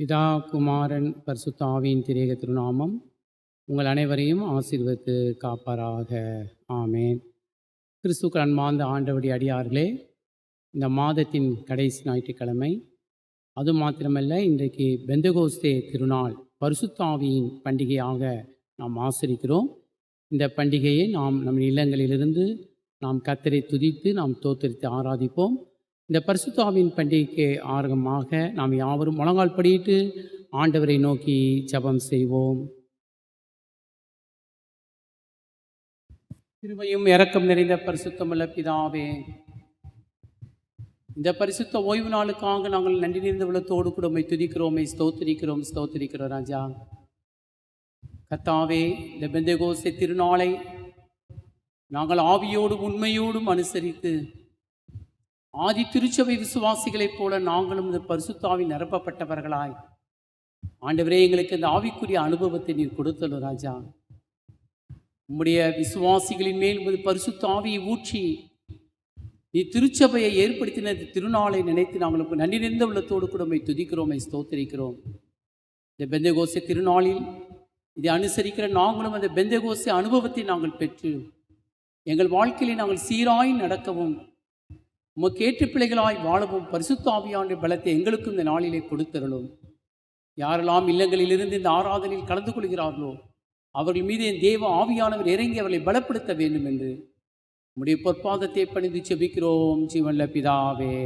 பிதா, குமாரன், பரிசுத்த ஆவியின் திரியேக திருநாமம் உங்கள் அனைவரையும் ஆசீர்வதித்து காப்பாராக. ஆமேன். கிறிஸ்துவுக்கு அன்பார்ந்த ஆண்டவருடைய அடியார்களே, இந்த மாதத்தின் கடைசி ஞாயிற்றுக்கிழமை, அது மாத்திரமல்ல, இன்றைக்கு பெந்தகோஸ்தே திருநாள், பரிசுத்த ஆவியின் பண்டிகையாக நாம் ஆசரிக்கிறோம். இந்த பண்டிகையை நாம் நம் இல்லங்களிலிருந்து நாம் கர்த்தரை துதித்து நாம் தோத்தரித்து ஆராதிப்போம். இந்த பரிசுத்த ஆவியின் பண்டிகைக்கு ஆரம்பமாக நாம் யாவரும் முழங்கால் படியிட்டு ஆண்டவரை நோக்கி ஜெபம் செய்வோம். கிருபையும் இரக்கம் நிறைந்த பரிசுத்தமுள்ள பிதாவே, இந்த பரிசுத்த ஓய்வு நாளுக்காக நாங்கள் நன்றி நிறைந்த உள்ளத்தோடு கூட உம்மை துதிக்கிறோம், ஸ்தோத்திரிக்கிறோம் ராஜா. கர்த்தாவே, இந்த பெந்தகோஸ்தே திருநாளை நாங்கள் ஆவியோடும் உண்மையோடும் அனுசரித்து ஆதி திருச்சபை விசுவாசிகளைப் போல நாங்களும் இந்த பரிசுத்தாவின் நிரப்பப்பட்டவர்களாய் ஆண்டவரே, எங்களுக்கு இந்த ஆவிக்குரிய அனுபவத்தை நீர் கொடுத்தலும் ராஜா. உம்முடைய விசுவாசிகளின் மேல் உமது பரிசுத்த ஆவியை ஊற்றி நீ திருச்சபையை ஏற்படுத்தின திருநாளை நினைத்து நாங்களுக்கு நன்றி நிறைந்த உள்ளத்தோடு கூட உம்மை துதிக்கிறோம், ஸ்தோத்திரிக்கிறோம். இந்த பெந்தகோஸ்தே திருநாளில் இதை அனுசரிக்கிற நாங்களும் அந்த பெந்தகோஸ்தே அனுபவத்தை நாங்கள் பெற்று எங்கள் வாழ்க்கையிலே நாங்கள் சீராய் நடக்கவும் உமக்கு ஏற்ற பிள்ளைகளாய் வாழவும் பரிசுத்த ஆவியானுடைய பலத்தை எங்களுக்கும் இந்த நாளிலே கொடுத்தருளும். யாரெல்லாம் இல்லங்களிலிருந்து இந்த ஆராதனையில் கலந்து கொள்கிறார்களோ அவர்கள் மீது என் தேவ ஆவியானவர் இறங்கி அவர்களை பலப்படுத்த வேண்டும் என்று உம்முடைய பொற்பாதத்தை பணிந்து செபிக்கிறோம் ஜீவனுள்ள பிதாவே.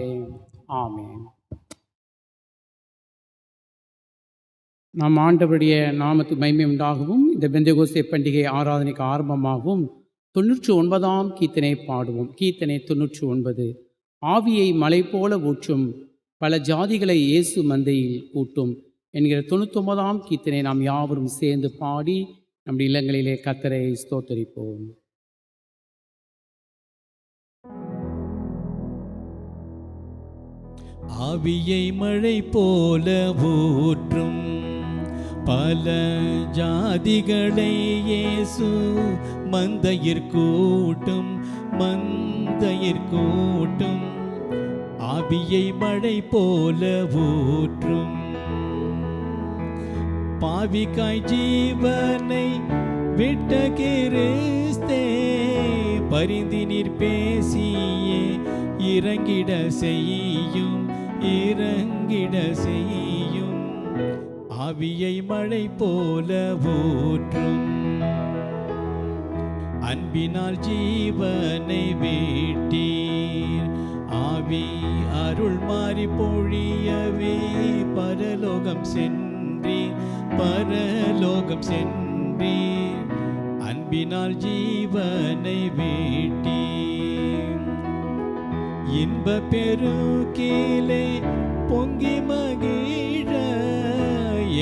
ஆமென். நாம் ஆண்டவருடைய நாமத்து மகிமை உண்டாகவும் இந்த பெந்தகோஸ்தே பண்டிகை ஆராதனைக்கு ஆரம்பமாகவும் 99ஆம் கீர்த்தனை பாடுவோம். கீர்த்தனை 99. ஆவியை மலை போல ஊற்றும் பல ஜாதிகளை இயேசு மந்தையில் கூட்டும் என்கிற 99ஆம் கீர்த்தனை நாம் யாவரும் சேர்ந்து பாடி நம்முடைய இல்லங்களிலே கர்த்தரை ஸ்தோத்தரிப்போம். ஆவியை மழை போல ஊற்றும் பல ஜாதிகளை இயேசு மந்தையிற்கூட்டும் ஆவியை மழை போல ஊற்றும் பாவிக்காய் ஜீவனை விட்ட கிறிஸ்தே பரிந்து நீர் பேசியே இறங்கிட செய்யும் ஆவியை மழை போல ஊற்றும் அன்பினால் ஜீவனை வீட்டீர் ஆவி அருள் மாறி பொழியவே பரலோகம் சென்றீர் அன்பினால் ஜீவனை வீட்டீர் இன்ப பெருக்கிலே பொங்கி மகிழ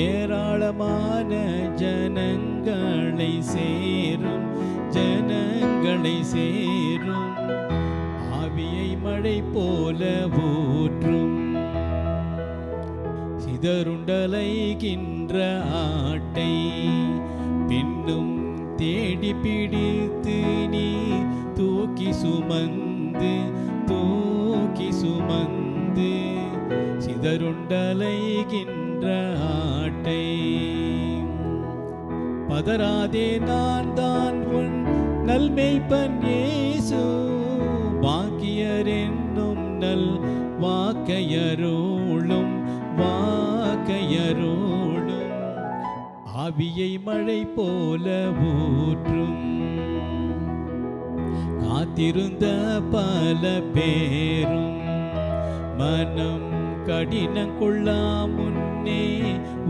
ஏராளமான ஜனங்களை சேரும் ஆவியை மழை போல ஊற்றும் சிதறுண்டலைகின்ற ஆட்டை பின்னும் தேடி பிடித்து நீ தூக்கி சுமந்து சிதறுண்டலைகின்ற ஆட்டை பதறாதே, நான் தான் உன் நல்மேய்ப்பன் இயேசு வாக்கியர் என்னும் நல் வாக்கையரோளும் ஆவியை மழை போல ஊற்றும் காத்திருந்த பல பேரும் மனம் கடினம் கொள்ளா முன்னே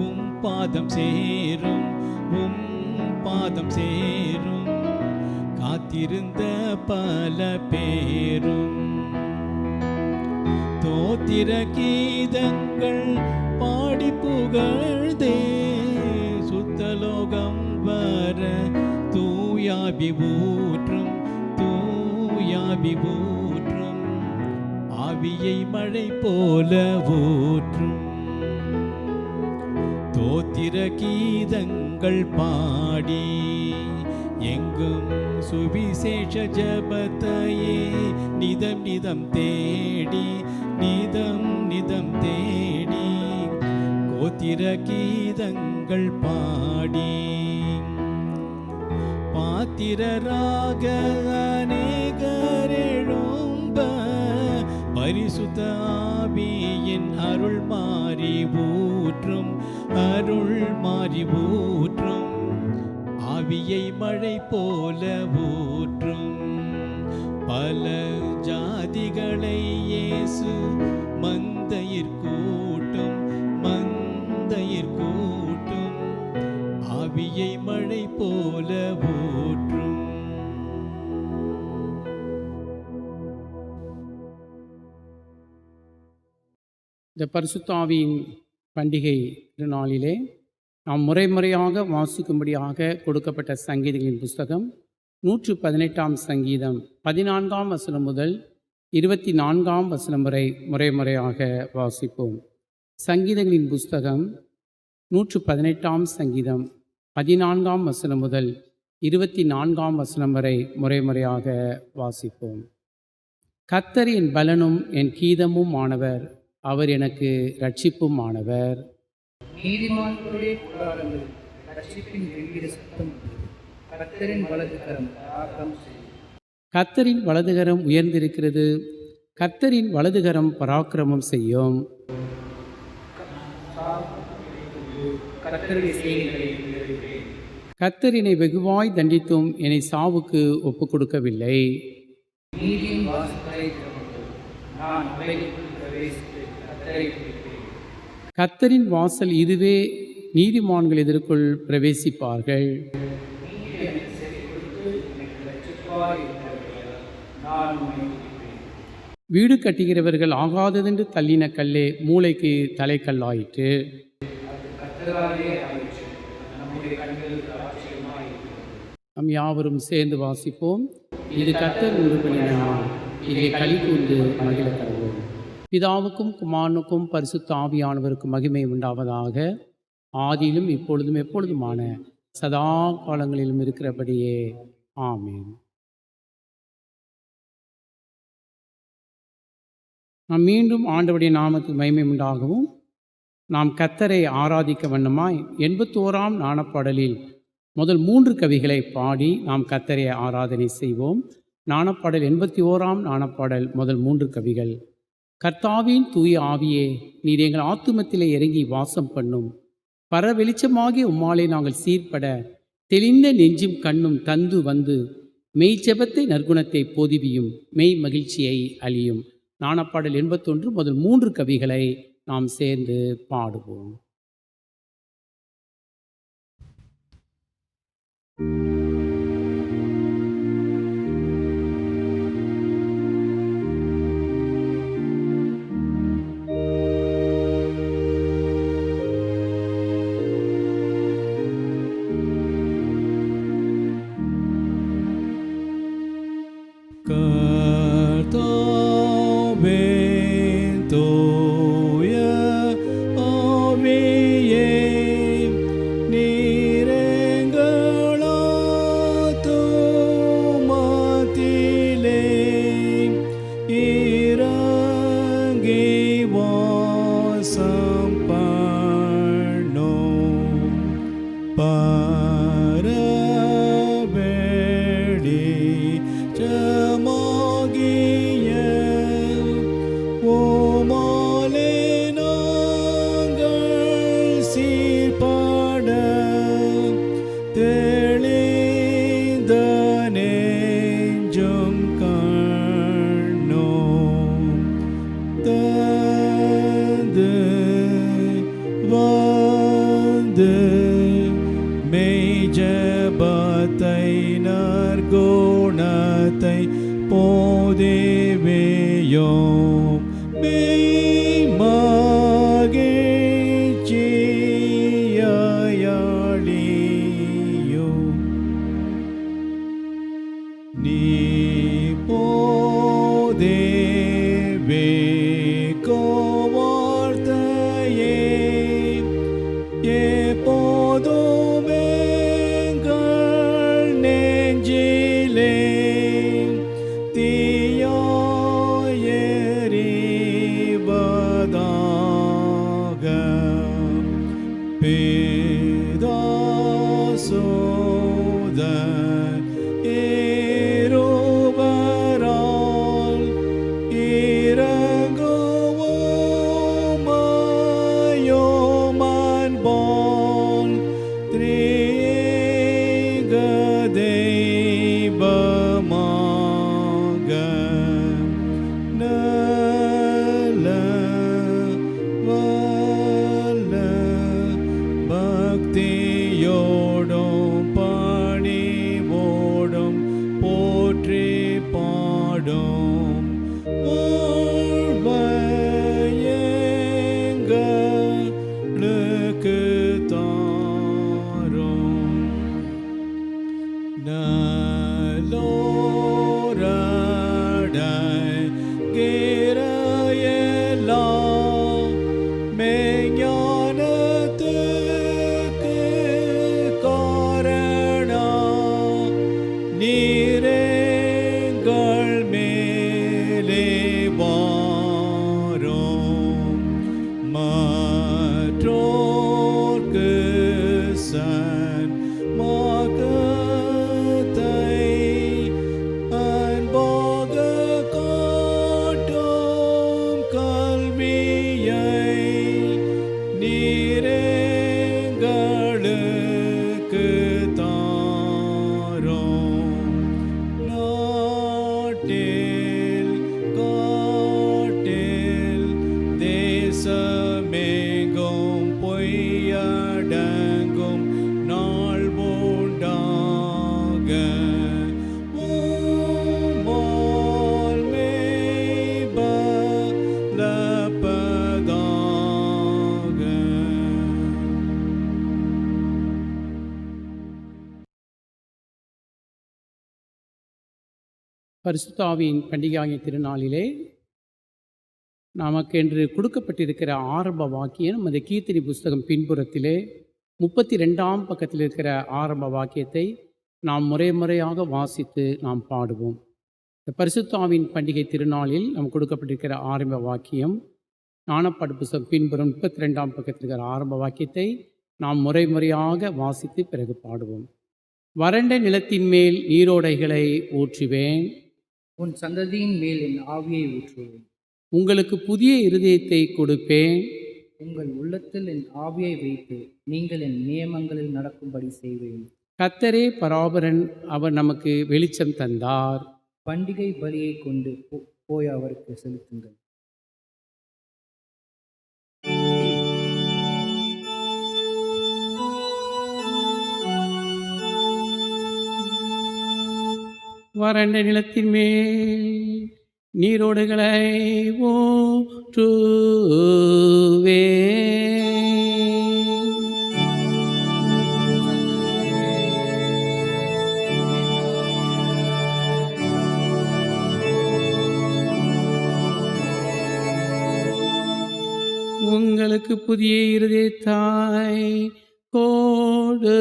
உம் பாதம் சேரும் காத்திருந்த பல பேரும் தோத்திர கீதங்கள் பாடி புகழ்ந்தே சுத்தலோகம் வர தூயாபி ஊற்றும் ஆவியை மழை போல ஊற்றும் தோத்திர கீதங்கள் பாடி எங்கும் சுவிசேஷ ஜபத்தையே நிதம் நிதம் தேடி ஸ்தோத்திர கீதங்கள் பாடி பாத்திரராக அநேகர் எழும்ப பரிசுத்த ஆவியின் அருள் மாறி ஊற்றும் ஆவியை மழை போல ஊற்றும் பல ஜாதிகளை இயேசு மந்தையிற்கூட்டும் ஆவியை மழை போல ஊற்றும். இந்த பரிசுத்த ஆவியின் பண்டிகை திருநாளிலே நாம் முறையாக வாசிக்கும்படியாக கொடுக்கப்பட்ட சங்கீதங்களின் புஸ்தகம் 118 சங்கீதம் 14 வசனம் முதல் 24 வசனம் வரை முறையாக வாசிப்போம். சங்கீதங்களின் புஸ்தகம் 118 சங்கீதம் 14 வசனம் முதல் 24 வசனம் வரை முறையாக வாசிப்போம். கர்த்தர் என் பலனும் என் கீதமும் ஆனவர், அவர் எனக்கு இரட்சிப்பும் ஆனவர். நீதிமான்களுடைய கூடாரங்களில் இரட்சிப்பின் கெம்பீர சத்தம் உண்டு. கர்த்தரின் வலதுகரம் பராக்கிரமம் செய்யும். கர்த்தரின் வலதுகரம் உயர்ந்திருக்கிறது, கர்த்தரின் வலதுகரம் பராக்கிரமம் செய்யும். கர்த்தருடைய செய்திகளை விவரிப்பேன். கர்த்தர் என்னை வெகுவாய் தண்டித்தும் என்னை சாவுக்கு ஒப்புக் கொடுக்கவில்லை. நீதியின் வாசல்களை திறவுங்கள். நான் அவைகளுக்குள் பிரவேசித்து கர்த்தரை துதிப்பேன். கர்த்தரின் வாசல் இதுவே, நீதிமான்கள் இதற்குள் பிரவேசிப்பார்கள். நீர் எனக்கு செவி கொடுத்து எனக்கு இரட்சிப்பாய் இருக்கிறபடியால் நான் உம்மை துதிப்பேன். வீடு கட்டுகிறவர்கள் ஆகாததென்று தள்ளின கல்லே மூளைக்கு தலைக்கல்லாயிற்று. அது கர்த்தராலே ஆயிற்று. நம்முடைய கண்களுக்கு ஆச்சரியமாய் இருக்கிறது. நம் யாவரும் சேர்ந்து வாசிப்போம். இது கர்த்தர் உண்டு பண்ணின நாள், இதை களி கூர்ந்து மகிழ கடவோம். பிதாவுக்கும் குமாரனுக்கும் பரிசுத்த ஆவியானவருக்கும் மகிமை உண்டாவதாக, ஆதியிலும் இப்பொழுதும் எப்பொழுதுமான சதா காலங்களிலும் இருக்கிறபடியே ஆமென். நாம் மீண்டும் ஆண்டவருடைய நாமத்துக்கு மகிமை உண்டாகவும் நாம் கர்த்தரை ஆராதிக்க வண்ணமாய் 81 ஞானப்பாடலில் முதல் 3 கவிகளை பாடி நாம் கர்த்தரை ஆராதனை செய்வோம். ஞானப்பாடல் 81 ஞானப்பாடல் முதல் 3 கவிகள். கர்த்தாவின் தூய ஆவியே, நீர் எங்கள் ஆத்துமத்திலே இறங்கி வாசம் பண்ணும். பர வெளிச்சமாகிய உம்மாலே நாங்கள் சீர்பட தெளிந்த நெஞ்சும் கண்ணும் தந்து வந்து மெய் ஜெபத்தை நற்குணத்தை போதிவியும் மெய் மகிழ்ச்சியை அழியும். ஞானப்பாடல் 81 முதல் 3 கவிகளை நாம் சேர்ந்து பாடுவோம். நற்குணத்தை போதிவேயோம் மெய் மகிழ்ச்சியாயாளியோம். நீ போதேவே கோவார்த்தையே எப்போதும் எங்கள் நெஞ்சிலே தீயாய் எரிவதாக. வாழ்வையெங்களுக்கு தாரும். நலோரடைகிற எல்லாம் மெய்ஞானத்துக்கு காரணம் நீரெங்கள் மேலே வாரும். மற்றோர்க்கு சன்மார்க்கத்தை அன்பாக காட்டும் கல்வியை நீரெங்களுக்கு தாரும். நாட்டில் காட்டில் தேசமெங்கும் பொய்யடங்கும் நாள் உண்டாக உம்மால் பரிசுத்த ஆவியின் பண்டிகையாகிய திருநாளிலே நமக்கென்று கொடுக்கப்பட்டிருக்கிற ஆரம்ப வாக்கியம் நமது கீர்த்தனை புஸ்தகம் பின்புறத்திலே 32ஆம் பக்கத்தில் இருக்கிற ஆரம்ப வாக்கியத்தை நாம் முறையாக வாசித்து நாம் பாடுவோம். இந்த பரிசுத்த ஆவியின் பண்டிகை திருநாளில் நமக்கு கொடுக்கப்பட்டிருக்கிற ஆரம்ப வாக்கியம் ஞானப்பாடு புஸ்தகம் பின்புறம் 32ஆம் பக்கத்தில் இருக்கிற ஆரம்ப வாக்கியத்தை நாம் முறையாக வாசித்து பிறகு பாடுவோம். வறண்ட நிலத்தின் மேல் நீரோடைகளை ஊற்றுவேன், உன் சந்ததியின் மேல் என் ஆவியை ஊற்றுவேன். உங்களுக்கு புதிய இருதயத்தை கொடுப்பேன், உங்கள் உள்ளத்தில் என் ஆவியை வைத்து நீங்கள் என் நியமங்களில் நடக்கும்படி செய்வேன். கர்த்தரே பராபரன், அவர் நமக்கு வெளிச்சம் தந்தார். பண்டிகை பலியை கொண்டு போய் அவருக்கு செலுத்துங்கள். வறண்ட நிலத்தின் மேல் நீரோடுகளை ஊற்றுவேன், உங்களுக்கு புதிய இருதயத்தாய் கொடுப்பேன்.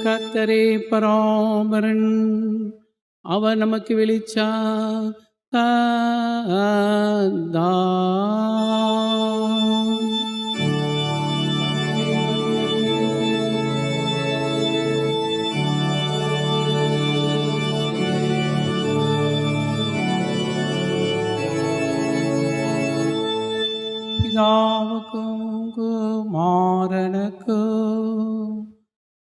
கர்த்தரே பராபரன், அவர் நமக்கு வெளிச்சம் தந்தார். பிதாவுக்கும் குமாரனுக்கும்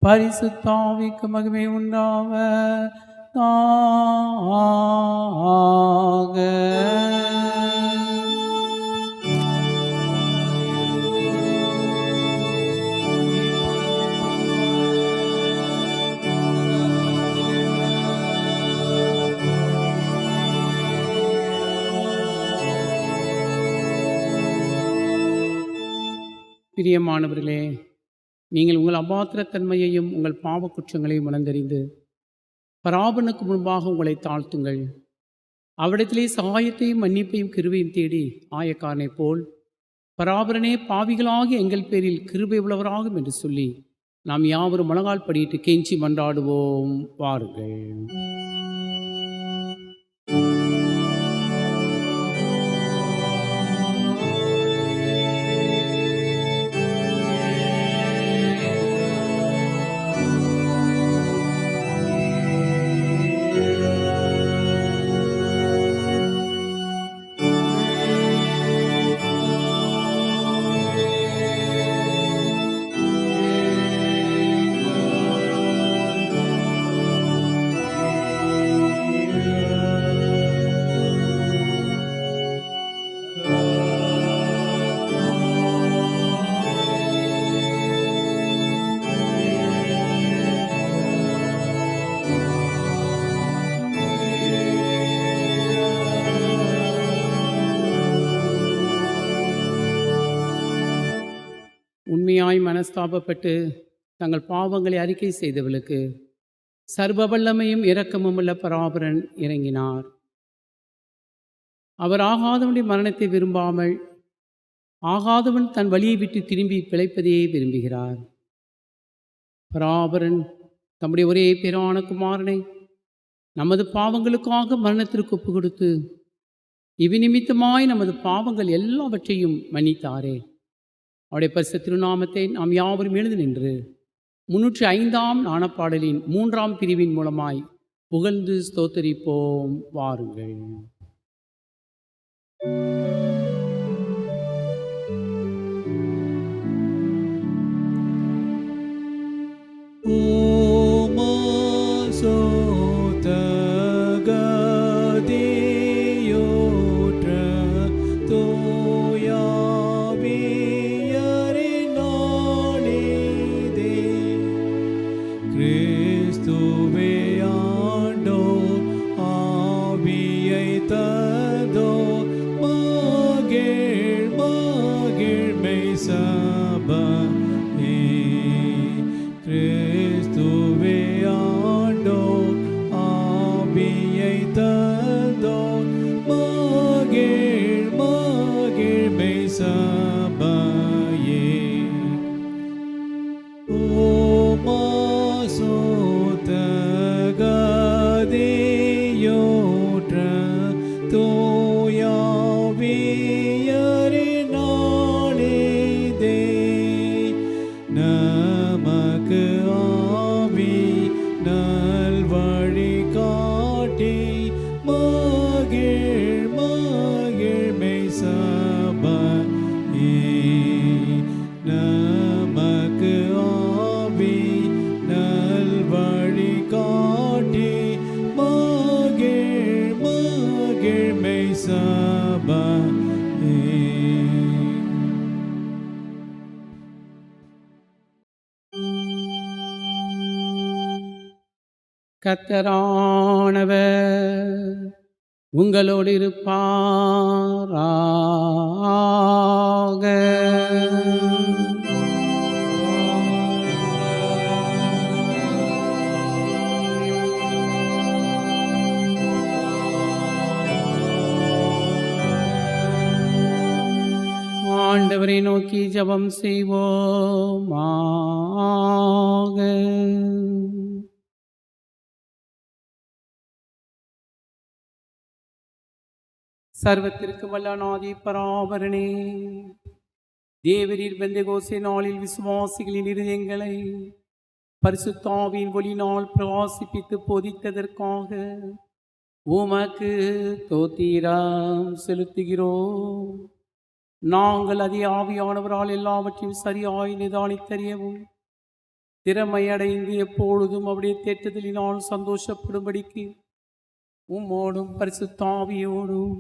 பரிசுத்த ஆவிக்கு மகிமை உண்டாவதாக. பிரியமானவர்களே, நீங்கள் உங்கள் அபாத்திரத்தன்மையையும் உங்கள் பாவ குற்றங்களையும் உணர்ந்தறிந்து பராபரனுக்கு முன்பாக உங்களை தாழ்த்துங்கள். அவ்விடத்திலே சகாயத்தையும் மன்னிப்பையும் கிருபையும் தேடி ஆயக்காரனைப் போல் பராபரனே பாவிகளாகி எங்கள் பேரில் கிருபை உள்ளவராகும் என்று சொல்லி நாம் யாவரும் முழங்கால் படியிட்டு கெஞ்சி மன்றாடுவோம். வாருங்கள். உண்மையாய் மனஸ்தாபப்பட்டு தங்கள் பாவங்களை அறிக்கை செய்தவர்களுக்கு சர்வ வல்லமையும் இரக்கமும் உள்ள பராபரன் இறங்கினார். அவர் ஆகாதவனுடைய மரணத்தை விரும்பாமல் ஆகாதவன் தன் வழியை விட்டு திரும்பி பிழைப்பதையே விரும்புகிறார். பராபரன் தம்முடைய ஒரே பேரான குமாரனை நமது பாவங்களுக்காக மரணத்திற்கு ஒப்பு கொடுத்து இவ்நிமித்தமாய் நமது பாவங்கள் எல்லாவற்றையும் மன்னித்தாரே. அவருடைய பரிசுத்த திருநாமத்தை நாம் யாவரும் எழுந்து நின்று 305ஆம் நாணப்பாடலின் 3ஆம் பிரிவின் மூலமாய் புகழ்ந்து ஸ்தோத்தரிப்போம். வாருங்கள். கர்த்தரானவர் உங்களோடு இருப்பாராக. ஆண்டவரை நோக்கி ஜெபம் செய்வோமாக. சர்வத்திற்கு வல்லநாதி பராபரனே, தேவரீர் பெந்தெகோஸ்தே நாளில் விசுவாசிகளின் இருதயங்களை பரிசுத்த ஆவியின் ஒளியினால் பிரகாசிப்பித்து போதித்ததற்காக உமக்கு ஸ்தோத்திரம் செலுத்துகிறோம். நாங்கள் அதே ஆவியானவரால் எல்லாவற்றையும் சரியாய் நிதானித்தறியவும் திறமையடைந்து எப்பொழுதும் அவருடைய தேற்றுதலினால் சந்தோஷப்படும்படிக்கு உம்மோடும் பரிசுத்த ஆவியோடும்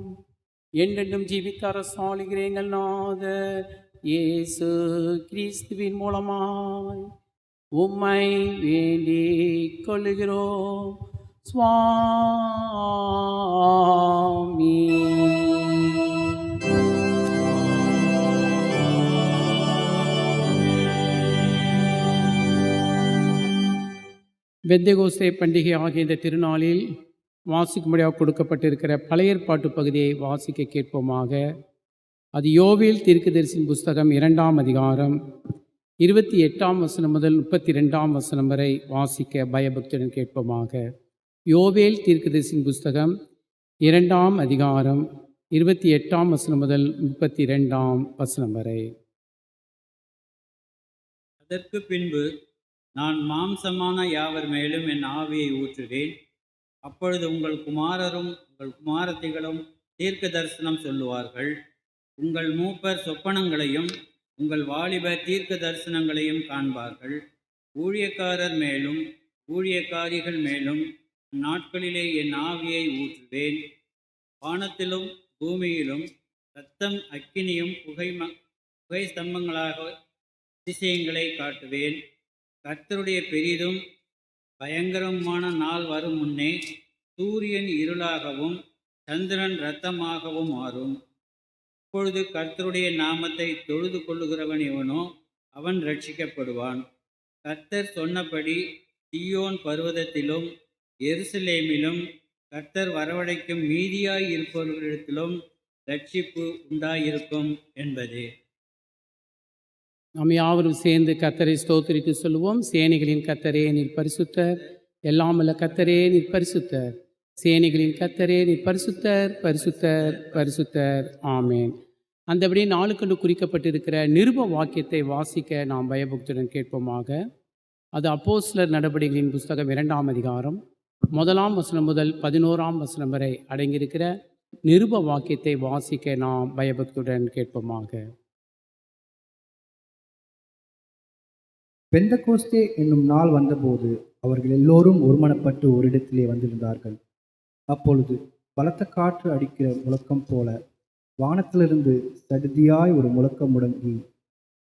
என்றென்றும் ஜீவித்த அரசாளுகிற எங்கள் நாதர் இயேசு கிறிஸ்துவின் மூலமாய் உம்மை வேண்டிக் கொள்ளுகிறோம். சுவாமி. பெந்தெகோஸ்தே பண்டிகை ஆகிய இந்த திருநாளில் வாசிக்கும்படியாக கொடுக்கப்பட்டிருக்கிற பழைய ஏற்பாட்டு பகுதியை வாசிக்க கேட்போமாக. அது யோவேல் தீர்க்கதரிசியின் புஸ்தகம் 2ஆம் அதிகாரம் 28ஆம் வசனம் முதல் 32ஆம் வசனம் வரை வாசிக்க பயபக்தியுடன் கேட்போமாக. யோவேல் தீர்க்கதரிசியின் புஸ்தகம் 2ஆம் அதிகாரம் 28ஆம் வசனம் முதல் 32ஆம் வசனம் வரை. அதற்கு பின்பு நான் மாம்சமான யாவர் மேலும் என் ஆவியை ஊற்றுவேன். அப்பொழுது உங்கள் குமாரரும் உங்கள் குமாரத்திகளும் தீர்க்க தரிசனம் சொல்லுவார்கள். உங்கள் மூப்பர் சொப்பனங்களையும் உங்கள் வாலிபர் தீர்க்க தரிசனங்களையும் காண்பார்கள். ஊழியக்காரர் மேலும் ஊழியக்காரிகள் மேலும் நாட்களிலே என் ஆவியை ஊற்றுவேன். வானத்திலும் பூமியிலும் இரத்தம் அக்கினியும் புகை ஸ்தம்பங்களாக அதிசயங்களை காட்டுவேன். கர்த்தருடைய பெரிதும் பயங்கரமான நாள் வரும் முன்னே சூரியன் இருளாகவும் சந்திரன் இரத்தமாகவும் மாறும். அப்பொழுது கர்த்தருடைய நாமத்தை தொழுது கொள்ளுகிறவன் எவனோ அவன் ரட்சிக்கப்படுவான். கர்த்தர் சொன்னபடி சீயோன் பர்வதத்திலும் எருசலேமிலும் கர்த்தர் வரவழைக்கும் மீதியாய் இருப்பவர்களிடத்திலும் ரட்சிப்பு உண்டாயிருக்கும் என்பதே. நாம் யாவரும் சேர்ந்து கர்த்தரை ஸ்தோத்திரித்து சொல்லுவோம். சேனைகளின் கர்த்தரே நீர் பரிசுத்தர், எல்லாமல்ல கர்த்தரே நீர் பரிசுத்தர், சேனைகளின் கர்த்தரே நீர் பரிசுத்தர், பரிசுத்தர், பரிசுத்தர். ஆமேன். அந்தபடி நாளுக்கென்று குறிக்கப்பட்டிருக்கிற நிருப வாக்கியத்தை வாசிக்க நாம் பயபக்தியுடன் கேட்போமாக. அது அப்போஸ்தலர் நடபடிகளின் புஸ்தகம் 2ஆம் அதிகாரம் 1ஆம் வசனம் முதல் 11ஆம் வசனம் வரை அடங்கியிருக்கிற நிருப வாக்கியத்தை வாசிக்க நாம் பயபக்தியுடன் கேட்போமாக. பெந்தகோஸ்தே என்னும் நாள் வந்தபோது அவர்கள் எல்லோரும் ஒருமனப்பட்டு ஓரிடத்திலே வந்திருந்தார்கள். அப்பொழுது பலத்த காற்று அடிக்கிற முழக்கம் போல வானத்திலிருந்து சடுதியாய் ஒரு முழக்கம் முழங்கி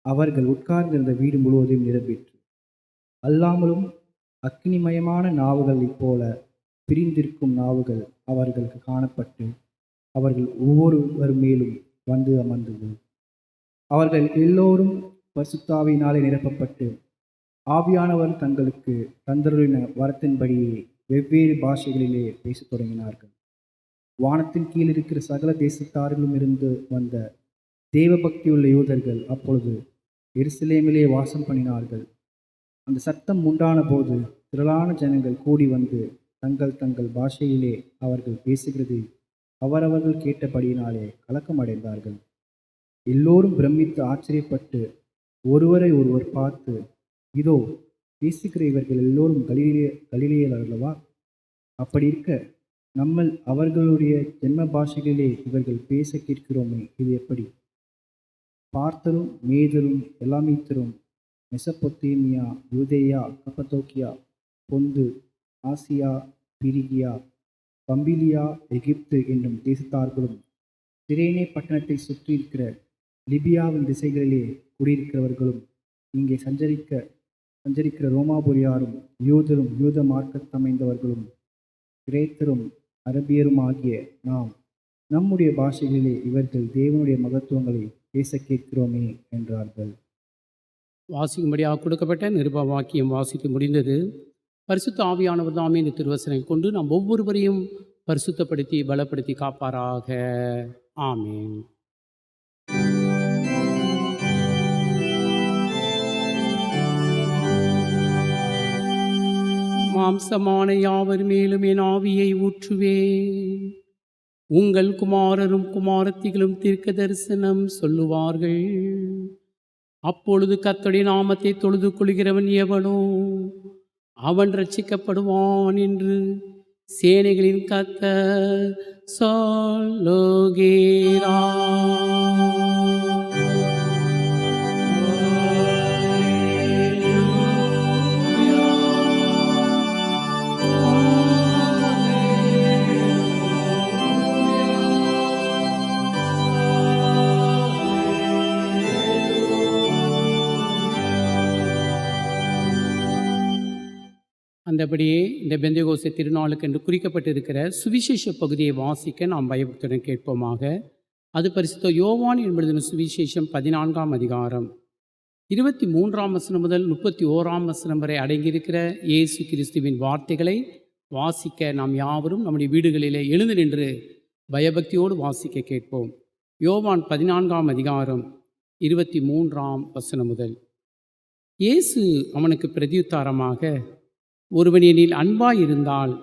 அவர்கள் உட்கார்ந்திருந்த வீடு முழுவதையும் நிரம்பிற்று. அல்லாமலும் அக்னிமயமான நாவுகளைப் போல பிரிந்திருக்கும் நாவுகள் அவர்களுக்கு காணப்பட்டு அவர்கள் ஒவ்வொருவர் மேலும் வந்து அமர்ந்தது. அவர்கள் எல்லோரும் பரிசுத்தாவியினாலே நிரப்பப்பட்டு ஆவியானவர் தங்களுக்கு தந்தருளின வரத்தின்படியே வெவ்வேறு பாஷைகளிலே பேசத் தொடங்கினார்கள். வானத்தின் கீழ் இருக்கிற சகல தேசத்தாரிலும் இருந்து வந்த தேவபக்தியுள்ள யூதர்கள் அப்பொழுது எருசலேமிலே வாசம் பண்ணினார்கள். அந்த சத்தம் உண்டான போது திரளான ஜனங்கள் கூடி வந்து தங்கள் தங்கள் பாஷையிலே அவர்கள் பேசுகிறது அவரவர்கள் கேட்டபடியினாலே கலக்கமடைந்தார்கள். எல்லோரும் பிரமித்து ஆச்சரியப்பட்டு ஒருவரை ஒருவர் பார்த்து, இதோ பேசுகிற இவர்கள் எல்லோரும் கலிலேயர் அல்லவா? அப்படி இருக்க நம்மள் அவர்களுடைய ஜென்ம பாஷைகளிலே இவர்கள் பேச கேட்கிறோமே, இது எப்படி? பார்த்தரும் மேதரும் எலாமீத்தரும் மெசப்பொத்தேமியா யூதேயா கப்பத்தோக்கியா பொந்து ஆசியா பிரிகியா பம்பிலியா எகிப்து என்னும் தேசத்தார்களும் சிரேனே பட்டணத்தை சுற்றி இருக்கிற லிபியாவின் திசைகளிலே குடியிருக்கிறவர்களும் இங்கே சஞ்சரிக்கிற ரோமாபுரியாரும் யூதரும் யூத மார்க்கத்தமைந்தவர்களும் கிரேத்தரும் அரபியரும் ஆகிய நாம் நம்முடைய பாஷைகளிலே இவர்கள் தேவனுடைய மகத்துவங்களை பேச கேட்கிறோமே என்றார்கள். வாசிக்கும்படியாக கொடுக்கப்பட்ட நிருப வாக்கியம் வாசித்து முடிந்தது. பரிசுத்த ஆவியானவர் தாமே இந்த திருவசனை கொண்டு நாம் ஒவ்வொருவரையும் பரிசுத்தப்படுத்தி பலப்படுத்தி காப்பாராக. ஆமேன். மாம்சமான யாவர் மேலும் என் ஆவியை ஊற்றுவேன். உங்கள் குமாரரும் குமாரத்திகளும் தீர்க்க தரிசனம் சொல்லுவார்கள். அப்பொழுது கர்த்தருடைய நாமத்தை தொழுது கொள்கிறவன் எவனோ அவன் ரட்சிக்கப்படுவான் என்று சேனைகளின் கர்த்தர் சொல்லுகிறார். அந்தபடியே இந்த பெந்தகோஸ்தே திருநாளுக்கு என்று குறிக்கப்பட்டிருக்கிற சுவிசேஷ பகுதியை வாசிக்க நாம் பயபக்தியுடன் கேட்போமாக. அது பரிசுத்த யோவான் என்பது சுவிசேஷம் 14ஆம் அதிகாரம் 23ஆம் வசனம் முதல் 31ஆம் வசனம் வரை அடங்கியிருக்கிற இயேசு கிறிஸ்துவின் வார்த்தைகளை வாசிக்க நாம் யாவரும் நம்முடைய வீடுகளிலே எழுந்து நின்று பயபக்தியோடு வாசிக்க கேட்போம். யோவான் 14ஆம் அதிகாரம் 23ஆம் வசனம் முதல். இயேசு அவனுக்கு பிரதியுத்தாரமாக, ஒருவன் என்னில் அன்பாயிருந்தால்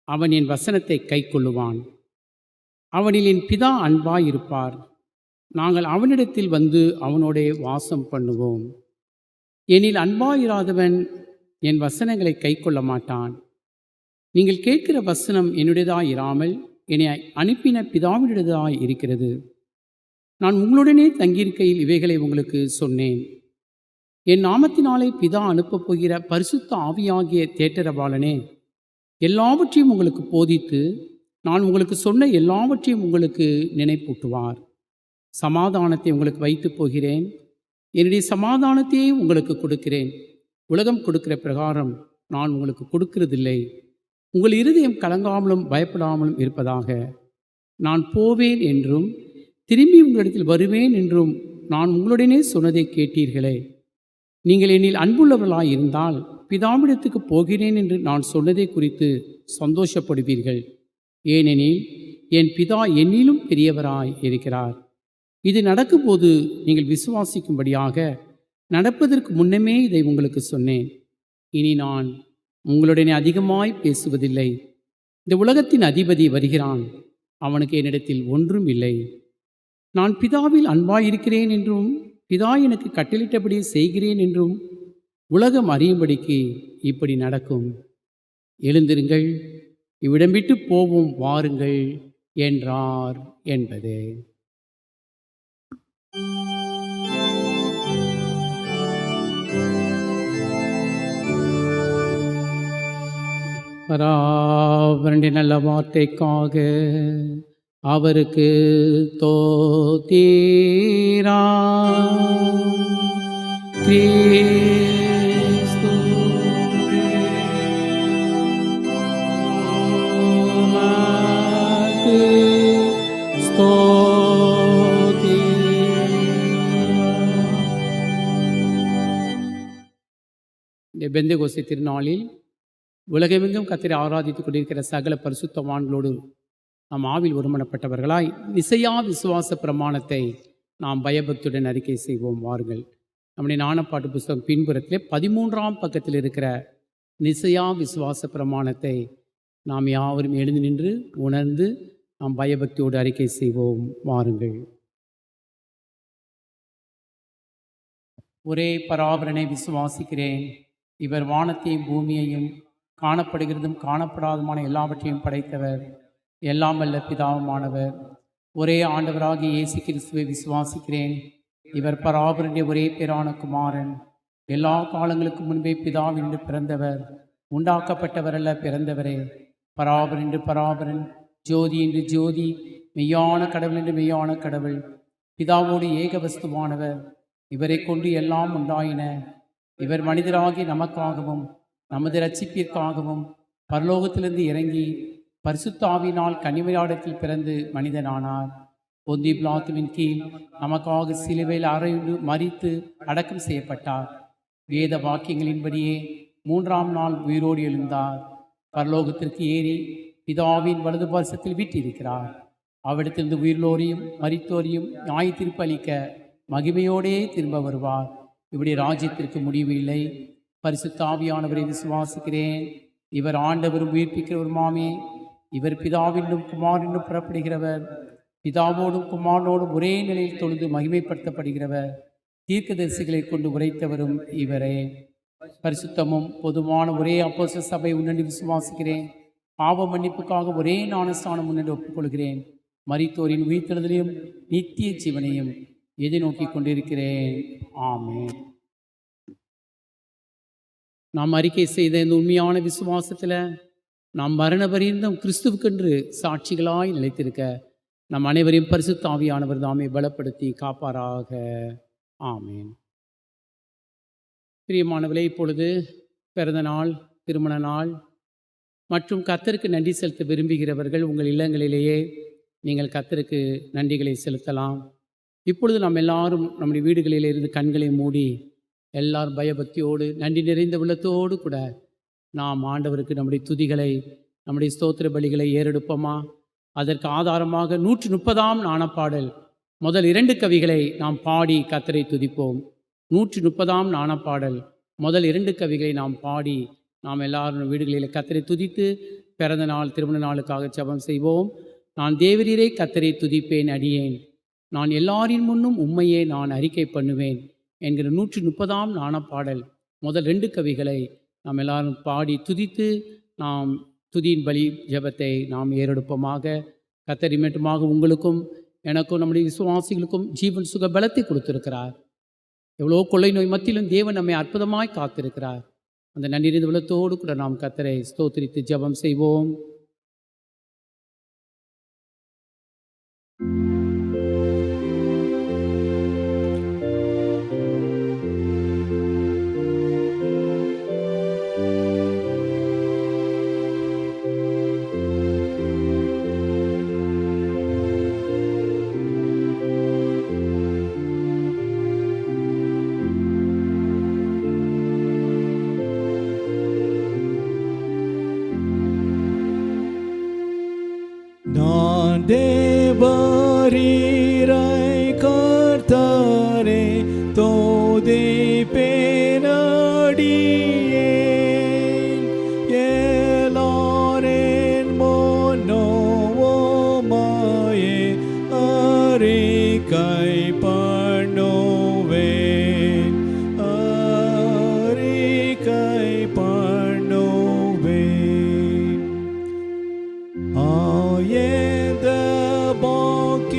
அவன் என் வசனத்தை கைக்கொள்ளுவான். அவனில் என் பிதா அன்பாயிருப்பார். நாங்கள் அவனிடத்தில் வந்து அவனோடே வாசம் பண்ணுவோம். என்னில் அன்பாயிராதவன் என் வசனங்களை கைக்கொள்ள மாட்டான். நீங்கள் கேட்கிற வசனம் என்னுடையதாயிராமல் என்னை அனுப்பின பிதாவினுடையதாய் இருக்கிறது. நான் உங்களுடனே தங்கியிருக்கையில் இவைகளை உங்களுக்கு சொன்னேன். என் நாமத்தினாலே பிதா அனுப்பப் போகிற பரிசுத்த ஆவியாகிய தேற்றரவாளனே எல்லாவற்றையும் உங்களுக்கு போதித்து நான் உங்களுக்கு சொன்ன எல்லாவற்றையும் உங்களுக்கு நினைப்பூட்டுவார். சமாதானத்தை உங்களுக்கு வைத்து போகிறேன், என்னுடைய சமாதானத்தையே உங்களுக்கு கொடுக்கிறேன். உலகம் கொடுக்கிற பிரகாரம் நான் உங்களுக்கு கொடுக்கிறதில்லை. உங்கள் இருதயம் கலங்காமலும் பயப்படாமலும் இருப்பதாக. நான் போவேன் என்றும் திரும்பி உங்களிடத்தில் வருவேன் என்றும் நான் உங்களுடனே சொன்னதை கேட்டீர்களே. நீங்கள் என்னில் அன்புள்ளவர்களாய் இருந்தால் பிதாவிடத்துக்கு போகிறேன் என்று நான் சொன்னதை குறித்து சந்தோஷப்படுவீர்கள். ஏனெனில் என் பிதா என்னிலும் பெரியவராய் இருக்கிறார். இது நடக்கும்போது நீங்கள் விசுவாசிக்கும்படியாக நடப்பதற்கு முன்னமே இதை உங்களுக்கு சொன்னேன். இனி நான் உங்களுடனே அதிகமாய் பேசுவதில்லை. இந்த உலகத்தின் அதிபதி வருகிறான், அவனுக்கு என்னிடத்தில் ஒன்றும் இல்லை. நான் பிதாவில் அன்பாயிருக்கிறேன் என்றும் பிதா எனக்கு கட்டளிட்டபடி செய்கிறேன் என்றும் உலகம் அறியும்படிக்கு இப்படி நடக்கும். எழுந்திருங்கள், இவ்விடம் விட்டு போவோம் வாருங்கள் என்றார் என்பது. பராபரனுடைய நல்ல வார்த்தைக்காக அவருக்கு தோத்தீரா. இந்த பெந்தெகோஸ்தே திருநாளில் உலகமெங்கும் கர்த்தரை ஆராதித்துக் கொண்டிருக்கிற சகல பரிசுத்தவான்களோடு நாம் ஆவில் ஒருமனப்பட்டவர்களாய் நிசையா விசுவாச பிரமாணத்தை நாம் பயபக்தியுடன் அறிக்கை செய்வோம் வாருங்கள். நம்முடைய ஞானப்பாட்டு புஸ்தகம் பின்புறத்திலே 13ஆம் பக்கத்தில் இருக்கிற நிசையா விசுவாச பிரமாணத்தை நாம் யாவரும் எழுந்து நின்று உணர்ந்து நாம் பயபக்தியோடு அறிக்கை செய்வோம் வாருங்கள். ஒரே பராபரனை விசுவாசிக்கிறேன். இவர் வானத்தையும் பூமியையும் காணப்படுகிறதும் காணப்படாதமான எல்லாவற்றையும் படைத்தவர், எல்லாம் வல்ல பிதாவுமானவர். ஒரே ஆண்டவராகிய இயேசு கிறிஸ்துவை விசுவாசிக்கிறேன். இவர் பராபரனுடைய ஒரே பேரான குமாரன். எல்லா காலங்களுக்கு முன்பே பிதாவினின்று பிறந்தவர், உண்டாக்கப்பட்டவர் அல்ல, பிறந்தவரே. பராபரன் என்று பராபரன், ஜோதி என்று ஜோதி, மெய்யான கடவுள் என்று மெய்யான கடவுள், பிதாவோடு ஏக வஸ்துவானவர். இவரை கொண்டு எல்லாம் உண்டாயின. இவர் மனிதராகி நமக்காகவும் நமது இரட்சிப்பிற்காகவும் பரலோகத்திலிருந்து இறங்கி பரிசுத்த ஆவியினால் கன்னிமரியாளிடத்தில் பிறந்து மனிதனானார். பொந்தி பிலாத்துவின் கீழ் நமக்காக சிலுவையில் அறையுண்டு மரித்து அடக்கம் செய்யப்பட்டார். வேத வாக்கியங்களின்படியே 3ஆம் நாள் உயிரோடு எழுந்தார். பரலோகத்திற்கு ஏறி பிதாவின் வலது பார்சத்தில் வீற்றிருக்கிறார். அவ்விடத்திலிருந்து உயிர்லோரையும் மரித்தோரையும் நியாய தீர்ப்பு அளிக்க மகிமையோடே திரும்ப வருவார். இப்படி ராஜ்யத்திற்கு முடிவு இல்லை. பரிசுத்த ஆவியானவரை விசுவாசிக்கிறேன். இவர் ஆண்டவரும் உயிர்ப்பிக்கிறவருமாமே. இவர் பிதாவினும் குமாரனும் புறப்படுகிறவர், பிதாவோடும் குமாரனோடும் ஒரே நிலையில் தொழுது மகிமைப்படுத்தப்படுகிறவர். தீர்க்கதரிசிகளை கொண்டு உரைத்தவரும் இவரே. பரிசுத்தமும் பொதுவான ஒரே அப்போஸ்தல சபை உன்னடி விசுவாசிக்கிறேன். பாவ மன்னிப்புக்காக ஒரே ஞானஸ்தானம் முன்னென்று ஒப்புக்கொள்கிறேன். மரித்தோரின் உயிர்த்தெழுதலையும் நித்திய ஜீவனையும் எதிர்நோக்கி கொண்டிருக்கிறேன். ஆமென். நாம் அறிக்கை செய்த இந்த உண்மையான விசுவாசத்தில் நாம் மரண பரியந்தம் கிறிஸ்துவுக்கென்று சாட்சிகளாய் நிலைத்திருக்க நம் அனைவரையும் பரிசுத்த ஆவியானவர் தாமே பலப்படுத்தி காப்பாராக. ஆமென். பிரியமானவர்களே, இப்பொழுது பிறந்த நாள், திருமண நாள் மற்றும் கர்த்தருக்கு நன்றி செலுத்த விரும்புகிறவர்கள் உங்கள் இல்லங்களிலேயே நீங்கள் கர்த்தருக்கு நன்றிகளை செலுத்தலாம். இப்பொழுது நாம் எல்லாரும் நம்முடைய வீடுகளிலிருந்து கண்களை மூடி எல்லாரும் பயபக்தியோடு நன்றி நிறைந்த உள்ளத்தோடு கூட நாம் ஆண்டவருக்கு நம்முடைய துதிகளை, நம்முடைய ஸ்தோத்திர பலிகளை ஏறெடுப்போமா? அதற்கு ஆதாரமாக 130ஆம் ஞானப்பாடல் முதல் 2 கவிகளை நாம் பாடி கர்த்தரை துதிப்போம். 130ஆம் ஞானப்பாடல் முதல் 2 கவிகளை நாம் பாடி நாம் எல்லாரும் வீடுகளில் கர்த்தரை துதித்து பிறந்த நாள், திருமண நாளுக்காக ஜெபம் செய்வோம். நான் தேவரீரை கர்த்தரை துதிப்பேன் அடியேன், நான் எல்லாரின் முன்னும் உம்மையே நான் அறிக்கை பண்ணுவேன் என்கிற 130ஆம் ஞானப்பாடல் முதல் 2 கவிகளை நாம் எல்லாரும் பாடி துதித்து நாம் துதியின் பலி ஜெபத்தை நாம் ஏறெடுப்போமாக. கர்த்தர் இம்மட்டுமாக உங்களுக்கும் எனக்கும் நம்முடைய விசுவாசிகளுக்கும் ஜீவன் சுக பலத்தை கொடுத்திருக்கிறார். எவ்வளோ கொள்ளை நோய் மத்தியிலும் தேவன் நம்மை அற்புதமாய் காத்திருக்கிறார். அந்த நன்றி உள்ளத்தோடு கூட நாம் கர்த்தரை ஸ்தோத்திரித்து ஜெபம் செய்வோம். நான் தேவரீரை கர்த்தரே தோதிப்பேனடியேன் எல்லாரின் முன்னோமாயே அறிக்கை பண்ணுவேன் அறிக்கை பண்ணுவேன் ஆயந்த பாக்கியங்களும்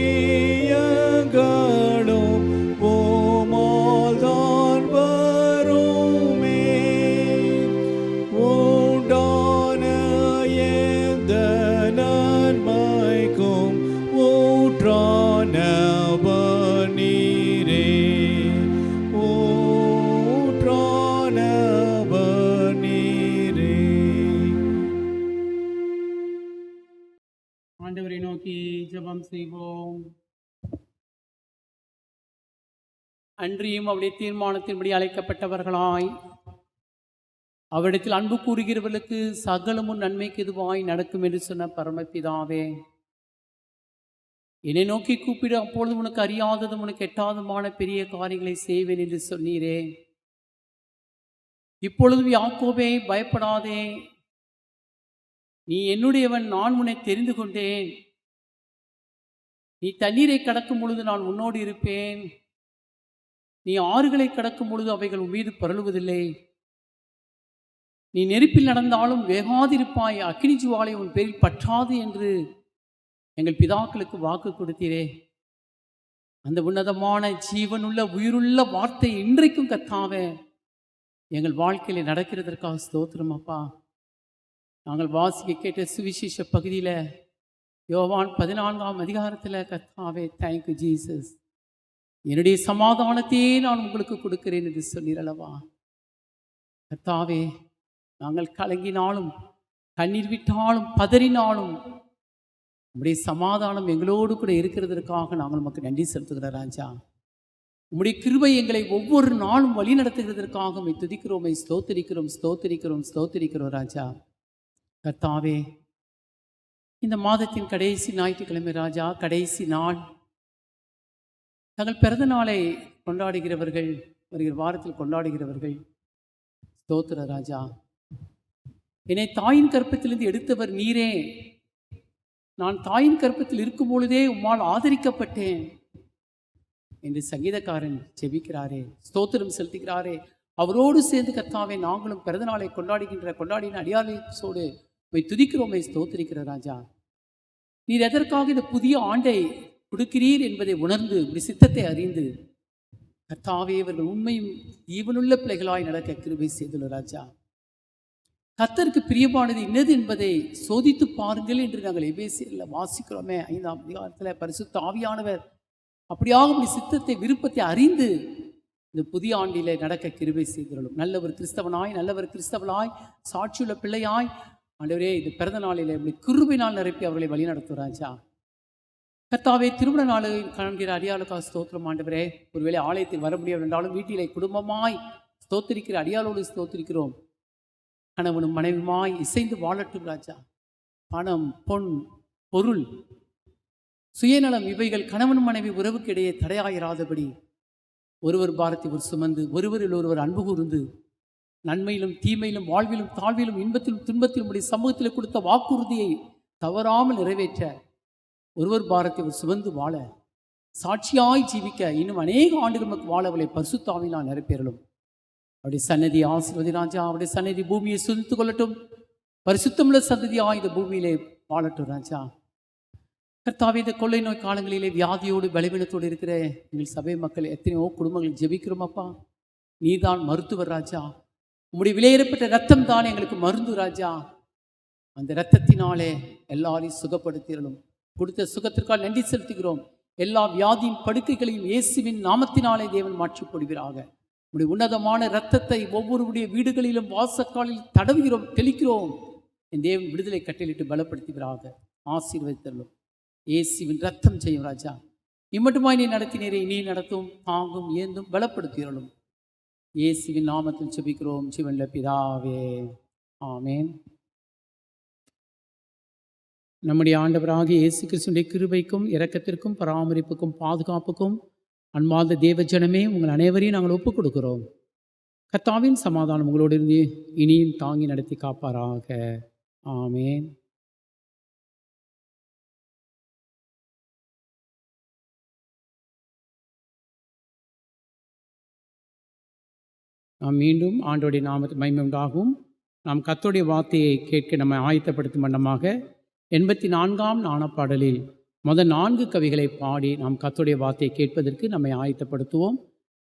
ஓமால்தான் வருமே உண்டான எந்த நன்மைக்கும் ஊற்றானவர் நீரே ஊற்றானவர் நீரே. ஆண்டவரை நோக்கி ஜெபம் செய்வோம். அன்றியும் அவருடைய தீர்மானத்தின்படி அழைக்கப்பட்டவர்களாய் அவரிடத்தில் அன்பு கூறுகிறவர்களுக்கு சகலமும் நன்மைக்கு எதுவாய் நடக்கும் என்று சொன்ன பரமபிதாவே, என்னை நோக்கி கூப்பிடு, அப்பொழுது உனக்கு அறியாததும் உனக்கு எட்டாததுமான பெரிய காரியங்களை செய்வேன் என்று சொன்னீரே. இப்பொழுதும் யாக்கோபே பயப்படாதே, நீ என்னுடையவன், நான் உன்னை தெரிந்து கொண்டேன். நீ தண்ணீரை கடக்கும் பொழுது நான் உன்னோடு இருப்பேன், நீ ஆறுகளை கடக்கும் பொழுது அவைகள் உன் மீது பரலுவதில்லை. நீ நெருப்பில் நடந்தாலும் வேகாதிருப்பாய், அக்கினி ஜுவாலை உன் பேரில் பற்றாது என்று எங்கள் பிதாக்களுக்கு வாக்கு கொடுத்தீரே. அந்த உன்னதமான ஜீவனுள்ள உயிருள்ள வார்த்தை இன்றைக்கும் கர்த்தாவே எங்கள் வாழ்க்கையில் நடக்கிறதற்காக ஸ்தோத்திரம் அப்பா. நாங்கள் வாசிக்க கேட்ட சுவிசேஷ பகுதியில் யோவான் 14ஆம் அதிகாரத்தில் கர்த்தாவே, தேங்க்யூ ஜீசஸ், என்னுடைய சமாதானத்தையே நான் உங்களுக்கு கொடுக்கிறேன் என்று சொன்னீரல்லவா. கர்த்தாவே, நாங்கள் கலங்கினாலும் கண்ணீர் விட்டாலும் பதறினாலும் உம்முடைய சமாதானம் எங்களோடு கூட இருக்கிறதற்காக நாங்கள் நமக்கு நன்றி செலுத்துகிற ராஜா. உம்முடைய கிருபை எங்களை ஒவ்வொரு நாளும் வழி நடத்துகிறதற்காக உம்மை துதிக்கிறோம், உம்மை ஸ்தோத்திரிக்கிறோம் ஸ்தோத்திரிக்கிறோம் ஸ்தோத்திரிக்கிறோம் ராஜா. கர்த்தாவே, இந்த மாதத்தின் கடைசி ஞாயிற்றுக்கிழமை ராஜா, கடைசி நாள், தங்கள் பிறந்த நாளை கொண்டாடுகிறவர்கள், வருகிற வாரத்தில் கொண்டாடுகிறவர்கள், ஸ்தோத்திர ராஜா. என்னை தாயின் கற்பத்திலிருந்து எடுத்தவர் நீரே, நான் தாயின் கற்பத்தில் இருக்கும் பொழுதே உம்மால் ஆதரிக்கப்பட்டேன் என்று சங்கீதக்காரன் ஜெபிக்கிறாரே, ஸ்தோத்திரம் செலுத்துகிறாரே. அவரோடு சேர்ந்து கர்த்தாவே நாங்களும் பிறந்த நாளை கொண்டாடின அடியாளோடு உம்மை துதிக்கிறோம், உம்மை ஸ்தோத்திரிக்கிற ராஜா. நீர் எதற்காக இந்த புதிய ஆண்டை கொடுக்கிறீர் என்பதை உணர்ந்து உம்முடைய சித்தத்தை அறிந்து கர்த்தாவே இவர்கள் உண்மையும் ஈவனுள்ள பிள்ளைகளாய் நடக்க கிருபை செய்துள்ள ராஜா. கர்த்தருக்கு பிரியமானது இன்னது என்பதை சோதித்து பாருங்கள் என்று நாங்கள் எபேசியரில் வாசிக்கிறோமே 5ஆம் அதிகாரத்தில். பரிசுத்த ஆவியானவர் அப்படியாக உம்முடைய சித்தத்தை விருப்பத்தை அறிந்து இந்த புதிய ஆண்டிலே நடக்க கிருபை செய்துள்ளோம். நல்ல ஒரு கிறிஸ்தவனாய், நல்ல ஒரு கிறிஸ்தவனாய், சாட்சியுள்ள பிள்ளையாய் ஆண்டவரே இந்த பிறந்த நாளிலே உம்முடைய கிருபையினால் நிரப்பி அவர்களை வழி நடத்தும் ராஜா. கர்த்தாவே, திருமண நாளில் காண்கிற அடியாளுக்காக ஸ்தோத்திரம் ஆண்டவரே. ஒருவேளை ஆலயத்தில் வர முடியாது என்றாலும் வீட்டிலே குடும்பமாய் ஸ்தோத்திரிக்கிற அடியாளோடு ஸ்தோத்திரிக்கிறோம். கணவனும் மனைவியுமாய் இசைந்து வாழட்டும் ராஜா. பணம், பொன், பொருள், சுயநலம் இவைகள் கணவன் மனைவி உறவுக்கு இடையே தடையாயிராதபடி ஒருவர் பாரத்தை ஒரு சுமந்து ஒருவரில் ஒருவர் அன்பு கூர்ந்து நன்மையிலும் தீமையிலும் வாழ்விலும் தாழ்விலும் இன்பத்திலும் துன்பத்திலும் உடைய சமூகத்தில் கொடுத்த வாக்குறுதியை தவறாமல் நிறைவேற்ற ஒருவர் பாரத்தை ஒரு சுமந்து வாழ சாட்சியாய் ஜீவிக்க இன்னும் அநேக ஆண்டுகள் நமக்கு வாழவளை பரிசுத்தாவினால் நிரப்பேறலும். அவருடைய சன்னதி ஆசீர்வதி ராஜா. அவருடைய சன்னதி பூமியை சுதித்து கொள்ளட்டும். பரிசுத்தமுள்ள சந்ததியாக இந்த பூமியிலே வாழட்டும் ராஜா. கர்த்தாவே, இந்த கொள்ளை நோய் காலங்களிலே வியாதியோடு பலவீனத்தோடு இருக்கிற எங்கள் சபை மக்கள் எத்தனையோ குடும்பங்கள் ஜெபிக்கிறோம் அப்பா. நீதான் மருத்துவர் ராஜா. உம்முடைய விலையேறப்பட்ட ரத்தம் தான் எங்களுக்கு மருந்து ராஜா. அந்த இரத்தத்தினாலே எல்லாரையும் சுகப்படுத்திடணும். கொடுத்த சுகத்திற்காக நன்றி செலுத்துகிறோம். எல்லா வியாதியின் படுக்கைகளையும் இயேசுவின் நாமத்தினாலே தேவன் மாற்றிப் போடுவீராக. உடைய உன்னதமான இரத்தத்தை ஒவ்வொருடைய வீடுகளிலும் வாசக்காலில் தடவுகிறோம், தெளிக்கிறோம். என் தேவன் விடுதலை கட்டளிட்டு பலப்படுத்துவீராக. ஆசீர்வதித்தரலும். இயேசுவின் ரத்தம் செய்யும் ராஜா. இம்மட்டுமாய் நீ நடத்தினீரை நீ நடத்தும், தாங்கும், ஏந்தும், பலப்படுத்தியறலும். இயேசுவின் நாமத்தில் ஜெபிக்கிறோம் ஜீவனுள்ள பிதாவே. ஆமேன். நம்முடைய ஆண்டவராகிய இயேசு கிறிஸ்துவின் கிருபைக்கும் இரக்கத்திற்கும் பராமரிப்புக்கும் பாதுகாப்புக்கும் அன்பார்ந்த தேவ ஜனமே, உங்கள் அனைவரையும் நாங்கள் ஒப்புக் கொடுக்கிறோம். கர்த்தாவின் சமாதானம் உங்களோடு இருந்து இனியும் தாங்கி நடத்தி காப்பாராக. ஆமென். நாம் மீண்டும் ஆண்டோடைய நாமத்தை மகிமை உண்டாகும் நாம் கர்த்தருடைய வார்த்தையை கேட்க நம்மை ஆயத்தப்படுத்தும் வண்ணமாக 84ஆம் நாணப்பாடலில் முதல் 4 கவிகளை பாடி நாம் கர்த்தருடைய வார்த்தையை கேட்பதற்கு நம்மை ஆயத்தப்படுத்துவோம்.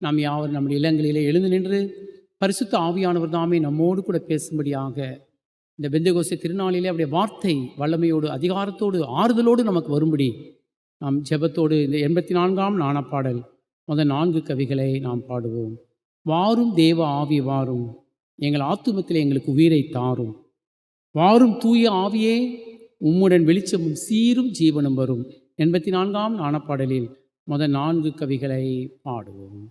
நாம் யாவரும் நம்முடைய இல்லங்களிலே எழுந்து நின்று பரிசுத்த ஆவியானவர் தாமே நம்மோடு கூட பேசும்படியாக இந்த பெந்தெகோஸ்தே திருநாளிலே அவருடைய வார்த்தை வல்லமையோடு அதிகாரத்தோடு ஆறுதலோடு நமக்கு வரும்படி நாம் ஜெபத்தோடு இந்த 84ஆம் நாணப்பாடல் முதல் 4 கவிகளை நாம் பாடுவோம். வாரும் தேவ ஆவி வாரும், எங்கள் ஆத்துமத்தில் எங்களுக்கு உயிரை தாரும். வாரும் தூய ஆவியே, உம்முடன் வெளிச்சமும் சீரும் ஜீவனும் வரும். 84ஆம் நாணப்பாடலில் முதல் 4 கவிகளை பாடுவோம்.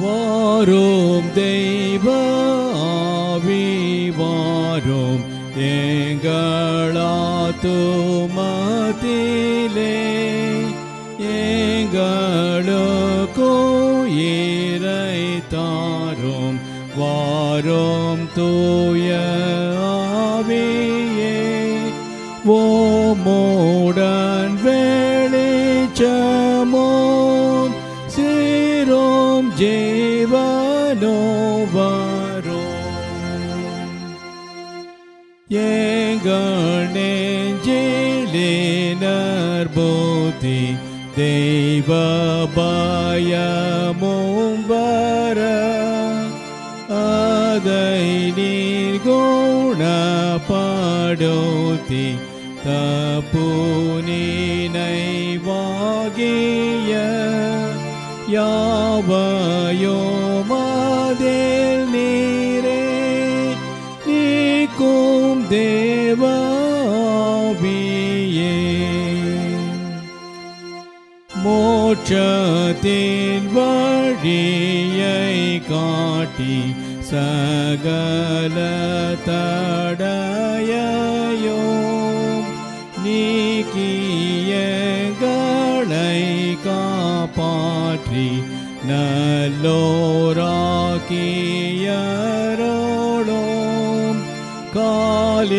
வாரும் தெய்வ ஆவி வாரும், எங்களாத்துமத்திலே எங்களுக்கோ இறை தாரும். வாரும் தூய ஆவியே, ஓமுடன் வெளிச்சமும் சீரும் ஜீவனோ வரும். எங்கள் நெஞ்சிலினர் புத்தி தெய்வ பயமும் வர, அதை நீர் குணப்படுத்தி தப்புனினைவாகிய யாவையோமதில் நீரே நீக்கும் தேவ ஆவியே. மோட்சத்தின் வழியை காட்டி சகல தடயையும் நீக்கியங்களை காப்பாற்றி நல்லோராக்கியரோடும் காலிடரேற்றையாகி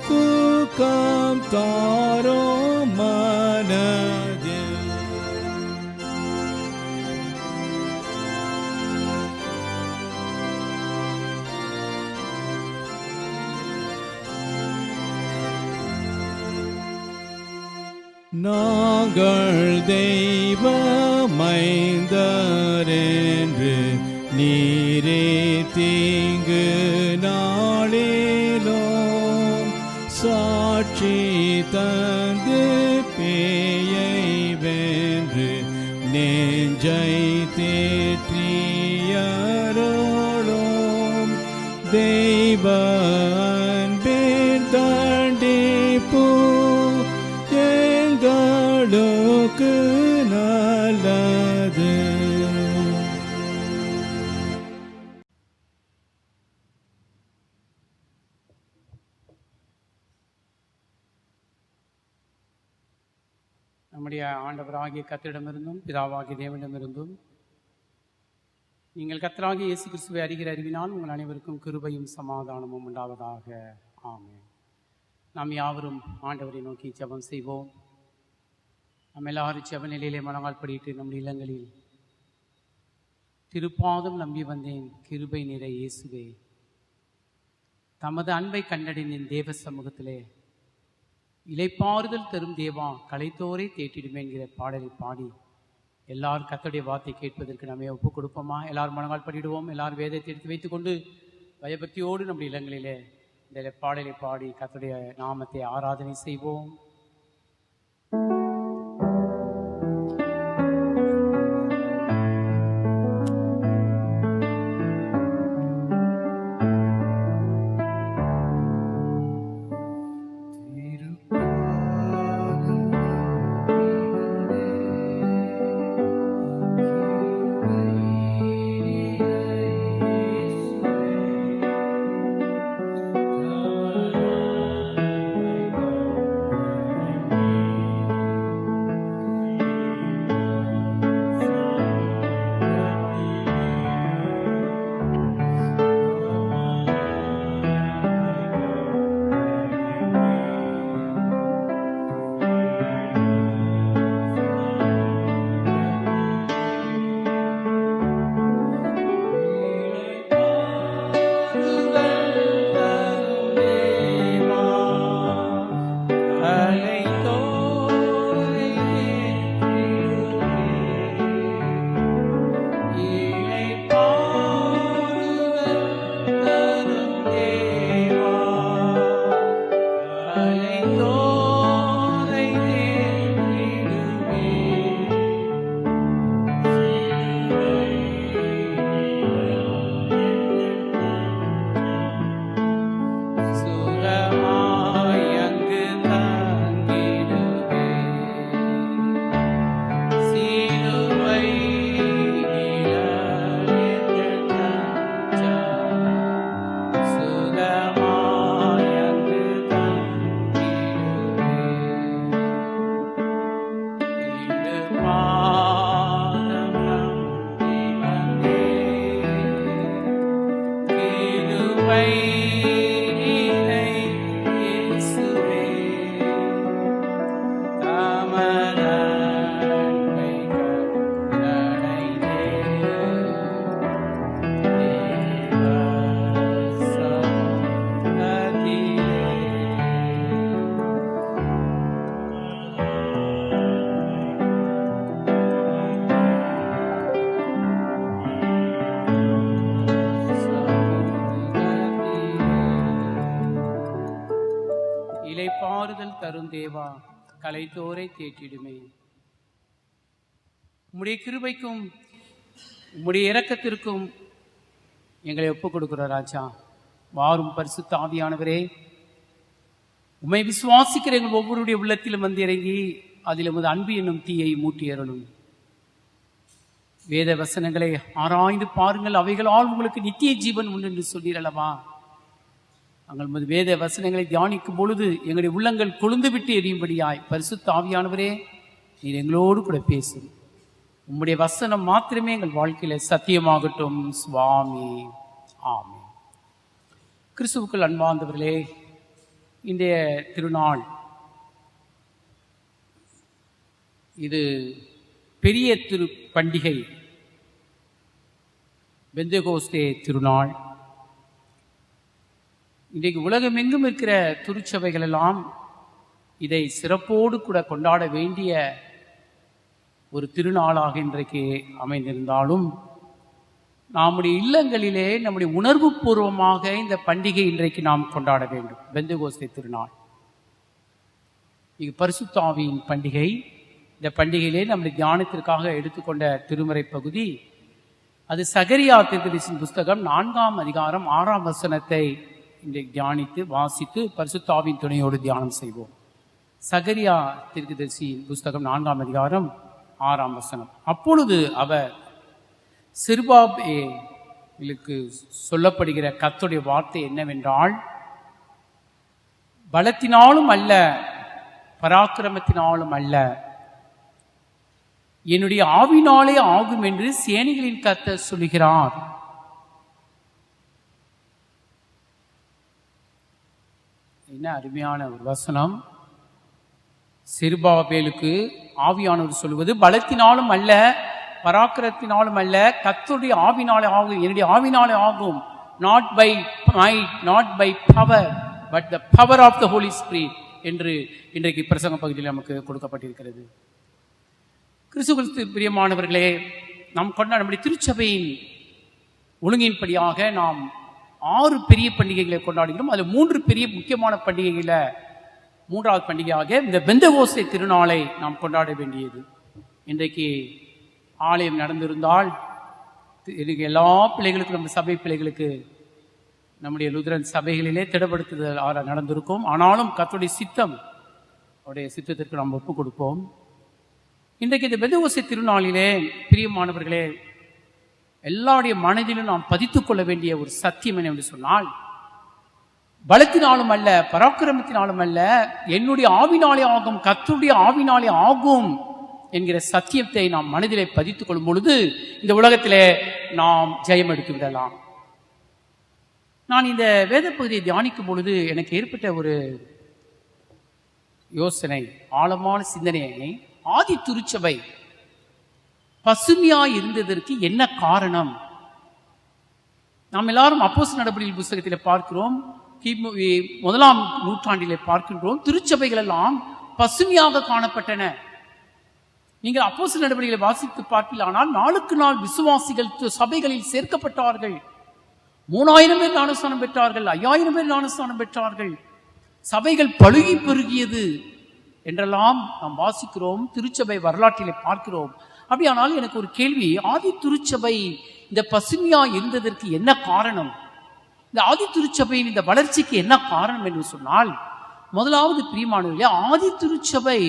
சுகம் தாரோ மனதில். நாங்கள் தெய்வ மைந்தரென்று நீரே தீங்கு நாளிலும் சாட்சி தந்து பேயை வென்று நெஞ்சை தேற்றியரோடும் தெய்வ அன்பின் தண்டிப்பு எங்களுக்கு நல்லது. நம்முடைய ஆண்டவராகிய கர்த்தரிடமிருந்தும் பிதாவாகிய தேவனிடமிருந்தும் நீங்கள் கர்த்தராகிய இயேசு கிறிஸ்துவை அறிகிற அறிவினால் உங்கள் அனைவருக்கும் கிருபையும் சமாதானமும் உண்டாவதாக. ஆமென். நாம் யாவரும் ஆண்டவரை நோக்கி ஜெபம் செய்வோம். நம்ம எல்லாரும் ஜெப நிலையிலே மனங்கால் படிட்டு நம்முடைய இல்லங்களில் திருப்பாதம் நம்பி வந்தேன் கிருபை நிறை இயேசுவே, தமது அன்பை கண்டடைந்தேன் தேவ சமூகத்திலே, இளைப்பாறுதல் தரும் தேவா கலைத்தோரை தேற்றிடுமே என்கிற பாடலை பாடி எல்லாரும் கர்த்தருடைய வார்த்தை கேட்பதற்கு நம்ம ஒப்புக் கொடுப்போமா? எல்லாரும் மனங்கால் படிடுவோம். எல்லாரும் வேதத்தை எடுத்து வைத்துக்கொண்டு பயபக்தியோடு நம்முடைய இல்லங்களிலே இந்த பாடலை பாடி கர்த்தருடைய நாமத்தை ஆராதனை செய்வோம். இலைப்பாறுதல் தரும் தேவா, கலைத்தோரை தேற்றிடுமே. உம்முடைய கிருபைக்கும் உம்முடைய இரக்கத்திற்கும் எங்களை ஒப்புக் கொடுக்கிற ராஜா. வாரும் பரிசுத்த ஆவியானவரே, உம்மை விசுவாசிக்கிற எங்கள் ஒவ்வொருடைய உள்ளத்திலும் வந்து இறங்கி அதில் உமது அன்பு என்னும் தீயை மூட்டி அருளும். வேத வசனங்களை ஆராய்ந்து பாருங்கள், அவைகளால் உங்களுக்கு நித்திய ஜீவன் உண்டு என்று சொல்லீரல்லவா. நாங்கள் உமது வேத வசனங்களை தியானிக்கும் பொழுது எங்களுடைய உள்ளங்கள் கொழுந்து விட்டு எரியும்படியாய் பரிசுத்த ஆவியானவரே, நீர் எங்களோடு கூட பேசும். உம்முடைய வசனம் மாத்திரமே எங்கள் வாழ்க்கையில சத்தியமாகட்டும் சுவாமி. ஆமென். கிறிஸ்துவுக்குள் அன்பார்ந்தவர்களே, இன்றைய திருநாள் இது பெரிய திரு பண்டிகை, பெந்தகோஸ்தே திருநாள். இன்றைக்கு உலகமெங்கும் இருக்கிற திருச்சபைகள் எல்லாம் இதை சிறப்போடு கூட கொண்டாட வேண்டிய ஒரு திருநாளாக இன்றைக்கு அமைந்திருந்தாலும், நம்முடைய இல்லங்களிலே நம்முடைய உணர்வு பூர்வமாக இந்த பண்டிகை இன்றைக்கு நாம் கொண்டாட வேண்டும். பெந்தகோஸ்தே திருநாள் இது பரிசுத்த ஆவியின் பண்டிகை. இந்த பண்டிகையிலே நம்முடைய தியானத்திற்காக எடுத்துக்கொண்ட திருமறை பகுதி அது சகரியா தீர்க்கதரிசியின் புஸ்தகம் 4ஆம் அதிகாரம் 6ஆம் வசனத்தை இன்றைக்கு தியானித்து வாசித்து பரிசுத்த ஆவியின் துணையோடு தியானம் செய்வோம். சகரியா தீர்க்கதரிசியின் புஸ்தகம் 4ஆம் அதிகாரம் 6ஆம் வசனம். அப்பொழுது அவர் செருபாபேலுக்கு சொல்லப்படுகிற கர்த்தருடைய வார்த்தை என்னவென்றால், பலத்தினாலும் அல்ல, பராக்கிரமத்தினாலும் அல்ல, என்னுடைய ஆவினாலே ஆகும் என்று சேனைகளின் கர்த்தர் சொல்கிறார். என்ன அருமையான ஒரு வசனம். செருபாபேலுக்கு ஆவியானவர் சொல்வது பலத்தினாலும் அல்ல, பராக்கிரத்தினாலும் அல்ல, கர்த்தருடைய ஆவினாலே ஆகும், என்னுடைய ஆவினாலே ஆகும். Not by might, not by power, but the power of the Holy Spirit என்று இன்றைக்கு பிரசங்க பகுதியில் நமக்கு கொடுக்கப்பட்டிருக்கிறது. கிறிஸ்துவுக்குள் பிரியமானவர்களே, நாம் கொண்டாட நம்முடைய திருச்சபையின் ஒழுங்கின்படியாக நாம் 6 பெரிய பண்டிகைகளை கொண்டாடுகிறோம். அதில் 3 பெரிய முக்கியமான பண்டிகைகளில் 3ஆவது பண்டிகையாக இந்த பெந்தகோஸ்தே திருநாளை நாம் கொண்டாட வேண்டியது. இன்றைக்கு ஆலயம் நடந்திருந்தால் எனக்கு எல்லா பிள்ளைகளுக்கும், நம்ம சபை பிள்ளைகளுக்கு நம்முடைய லுதரன் சபைகளிலே திடப்படுத்துதல் நடந்திருக்கும். ஆனாலும் கர்த்தருடைய சித்தம், அவருடைய சித்தத்திற்கு நாம் ஒப்புக் கொடுப்போம். இன்றைக்கு இந்த பெந்தகோஸ்தே திருநாளிலே பிரியமானவர்களே, எல்லாருடைய மனதிலும் நாம் பதித்துக் கொள்ள வேண்டிய ஒரு சத்தியம் என்னவென்று சொன்னால், பலத்தினாலும் அல்ல, பராக்கிரமத்தினாலும் அல்ல, என்னுடைய ஆவினாலே ஆகும், கர்த்தருடைய ஆவினாலே ஆகும் என்கிற சத்தியத்தை நாம் மனதிலே பதித்துக் கொள்ளும் பொழுது இந்த உலகத்திலே நாம் ஜெயம் எடுத்து விடலாம். நான் இந்த வேத பகுதியை தியானிக்கும் பொழுது எனக்கு ஏற்பட்ட ஒரு யோசனை, ஆழமான சிந்தனையை, ஆதி திருச்சபை பசுமையாய் இருந்ததற்கு என்ன காரணம்? நாம் எல்லாரும் அப்போஸ்தலர் நடபடிகள் புத்தகத்தில் பார்க்கிறோம், கிமு 1ஆம் நூற்றாண்டிலே பார்க்கின்றோம், திருச்சபைகள் எல்லாம் பசுமையாக காணப்பட்டன. நீங்கள் அப்போஸ்தலர் நடபடிகளை வாசித்து பார்ப்பீர்களானால் நாளுக்கு நாள் விசுவாசிகள் சபைகளில் சேர்க்கப்பட்டார்கள். 3000 பேர் ஞானஸ்நானம் பெற்றார்கள், 5000 பேர் ஞானஸ்நானம் பெற்றார்கள், சபைகள் பழுகி பெருகியது என்றெல்லாம் நாம் வாசிக்கிறோம், திருச்சபை வரலாற்றிலே பார்க்கிறோம். அப்படியானால் எனக்கு ஒரு கேள்வி, ஆதி திருச்சபை இந்த பசுமையா இருந்ததற்கு என்ன காரணம்? இந்த ஆதி திருச்சபையின் இந்த வளர்ச்சிக்கு என்ன காரணம் என்று சொன்னால், முதலாவது பிரியமானவர்களே, ஆதி திருச்சபை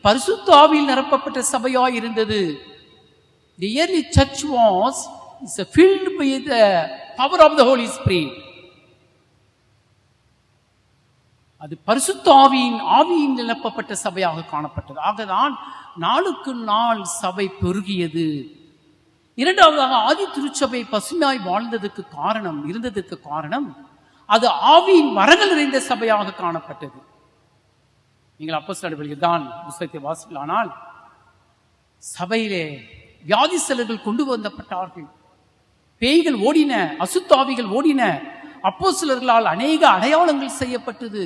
பரிசுத்த ஆவியில் நிரப்பப்பட்ட சபையாய் இருந்தது. The early church was filled with the power of the Holy Spirit. அது பரிசுத்த ஆவியின் நிரப்பப்பட்ட சபையாக காணப்பட்டது. ஆகதான் நாளுக்கு நாள் சபை பெருகியது. இரண்டாவதாக, ஆதி திருச்சபை பசுமையாய் வாழ்ந்ததற்கு காரணம் அது ஆவியின் வரங்கள் நிறைந்த சபையாக காணப்பட்டது. நீங்கள் அப்போஸ்தலர் நடபடிகள் தான் புத்தகத்தை வாசிக்கலானால், சபையிலே வியாதிஸ்தர்கள் கொண்டு வந்தப்பட்டார்கள், பேய்கள் ஓடின, அசுத்தாவிகள் ஓடின, அப்போஸ்தலர்களால் அநேக அடையாளங்கள் செய்யப்பட்டது.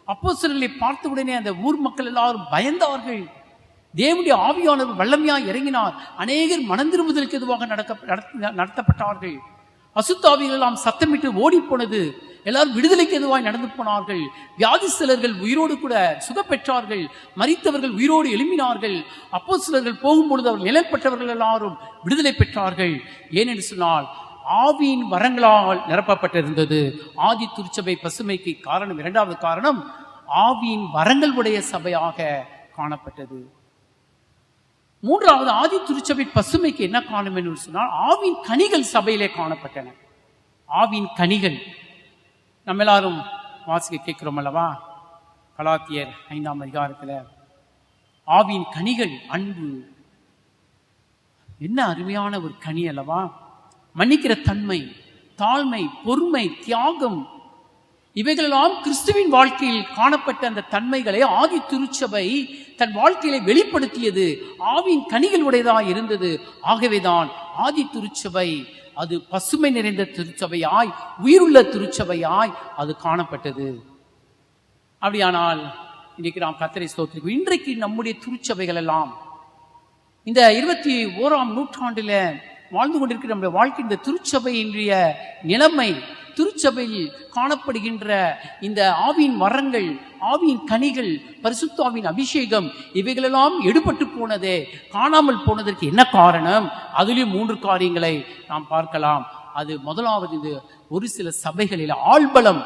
அப்போஸ்தலர்களை பார்த்தவுடனே அந்த ஊர் மக்கள் எல்லாரும் பயந்தார்கள். தேவனுடைய ஆவியானவர் வல்லமையாய் இறங்கினார். அநேகர் மனம் திரும்புதலுக்கு எதுவாக நடத்தப்பட்டார்கள். அசுத்தாவிகள் எல்லாம் சத்தமிட்டு ஓடி போனது. எல்லாரும் விடுதலைக்கு எதுவாய் நடந்து போனார்கள். வியாதிஸ்தலர்கள் உயிரோடு கூட சுகப்பெற்றார்கள். மரித்தவர்கள் உயிரோடு எழும்பினார்கள். அப்போஸ்தலர்கள் போகும்பொழுது அவர் நிழற்பட்டவர்கள் எல்லாரும் விடுதலை பெற்றார்கள். ஏனென்று சொன்னால் ஆவியின் வரங்களால் நிரப்பப்பட்டிருந்தது. ஆதி திருச்சபை பசுமைக்கு காரணம், இரண்டாவது காரணம், ஆவியின் வரங்கள் உடைய சபையாக காணப்பட்டது. மூன்றாவது, ஆதி திருச்சபை பசுமைக்கு என்ன காரணம் என்று சொன்னால் ஆவியின் கனிகள் சபையிலே காணப்பட்டன. ஆவியின் கனிகள் நம்ம எல்லாரும் வாசிக்க கேட்கிறோம் அல்லவா? கலாத்தியர் 5ஆம் அதிகாரத்தில் ஆவியின் கனிகள், அன்பு, என்ன அருமையான ஒரு கனி அல்லவா? மன்னிக்கிற தன்மை, தாழ்மை, பொறுமை, தியாகம், இவைகளெல்லாம் கிறிஸ்துவின் வாழ்க்கையில் காணப்பட்ட அந்த தன்மைகளை ஆதி திருச்சபை தன் வாழ்க்கையில வெளிப்படுத்தியது. ஆவியின் கனிகள் உடையதாக இருந்தது. ஆகவேதான் ஆதி திருச்சபை அது பசுமை நிறைந்த திருச்சபையாய், உயிருள்ள திருச்சபையாய் அது காணப்பட்டது. அப்படியானால் இன்னைக்கு நாம் கர்த்தரை ஸ்தோத்திரிக்கிறோம். இன்றைக்கு நம்முடைய திருச்சபைகள் எல்லாம் இந்த 21ஆம் நூற்றாண்டில வாழ்ந்து கொண்டிருக்கிற நம்முடைய வாழ்க்கை, இந்த திருச்சபையினுடைய நிலைமை, திருச்சபையில் காணப்படுகின்ற இந்த ஆவியின் வரங்கள், ஆவியின் கனிகள், பரிசுத்தாவின் அபிஷேகம், இவைகளெல்லாம் எடுபட்டு போனதே, காணாமல் போனதற்கு என்ன காரணம்? அதிலும் 3 காரியங்களை நாம் பார்க்கலாம். அது முதலாவது, இது ஒரு சில சபைகளில் ஆள்பலம்,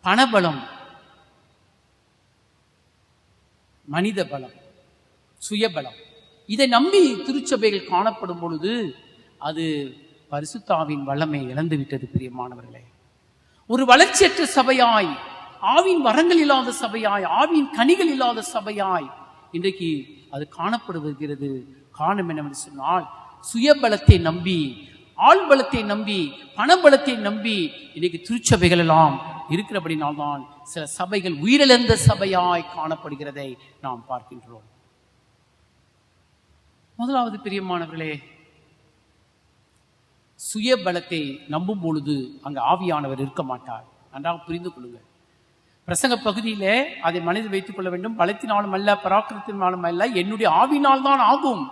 பணபலம், மனித பலம், சுயபலம், இதை நம்பி திருச்சபைகள் காணப்படும் பொழுது அது பரிசுத்தாவின் வல்லமை இழந்துவிட்டது. பிரியமானவர்களே, ஒரு வளர்ச்சியற்ற சபையாய், ஆவின் வரங்கள் இல்லாத சபையாய், ஆவின் கனிகள் இல்லாத சபையாய் இன்றைக்கு அது காணப்படுகிறது. காரணம் என்னவென்று சொன்னால், சுயபலத்தை நம்பி, ஆள்பலத்தை நம்பி, பணபலத்தை நம்பி இன்றைக்கு திருச்சபைகள் எல்லாம் இருக்கிறபடினால்தான் சில சபைகள் உயிரிழந்த சபையாய் காணப்படுகிறதை நாம் பார்க்கின்றோம். முதலாவது பிரியமானவர்களே, சுயபலத்தை நம்பும் பொழுது அங்கு ஆவியானவர் இருக்க மாட்டார். நன்றாக புரிந்து கொள்ளுங்கள். பிரசங்க பகுதியிலே அதை மனதில் வைத்துக் கொள்ள வேண்டும். பலத்தினாலும் அல்ல, பராக்கிரத்தினாலும் அல்ல, என்னுடைய ஆவினால் தான் ஆகும்.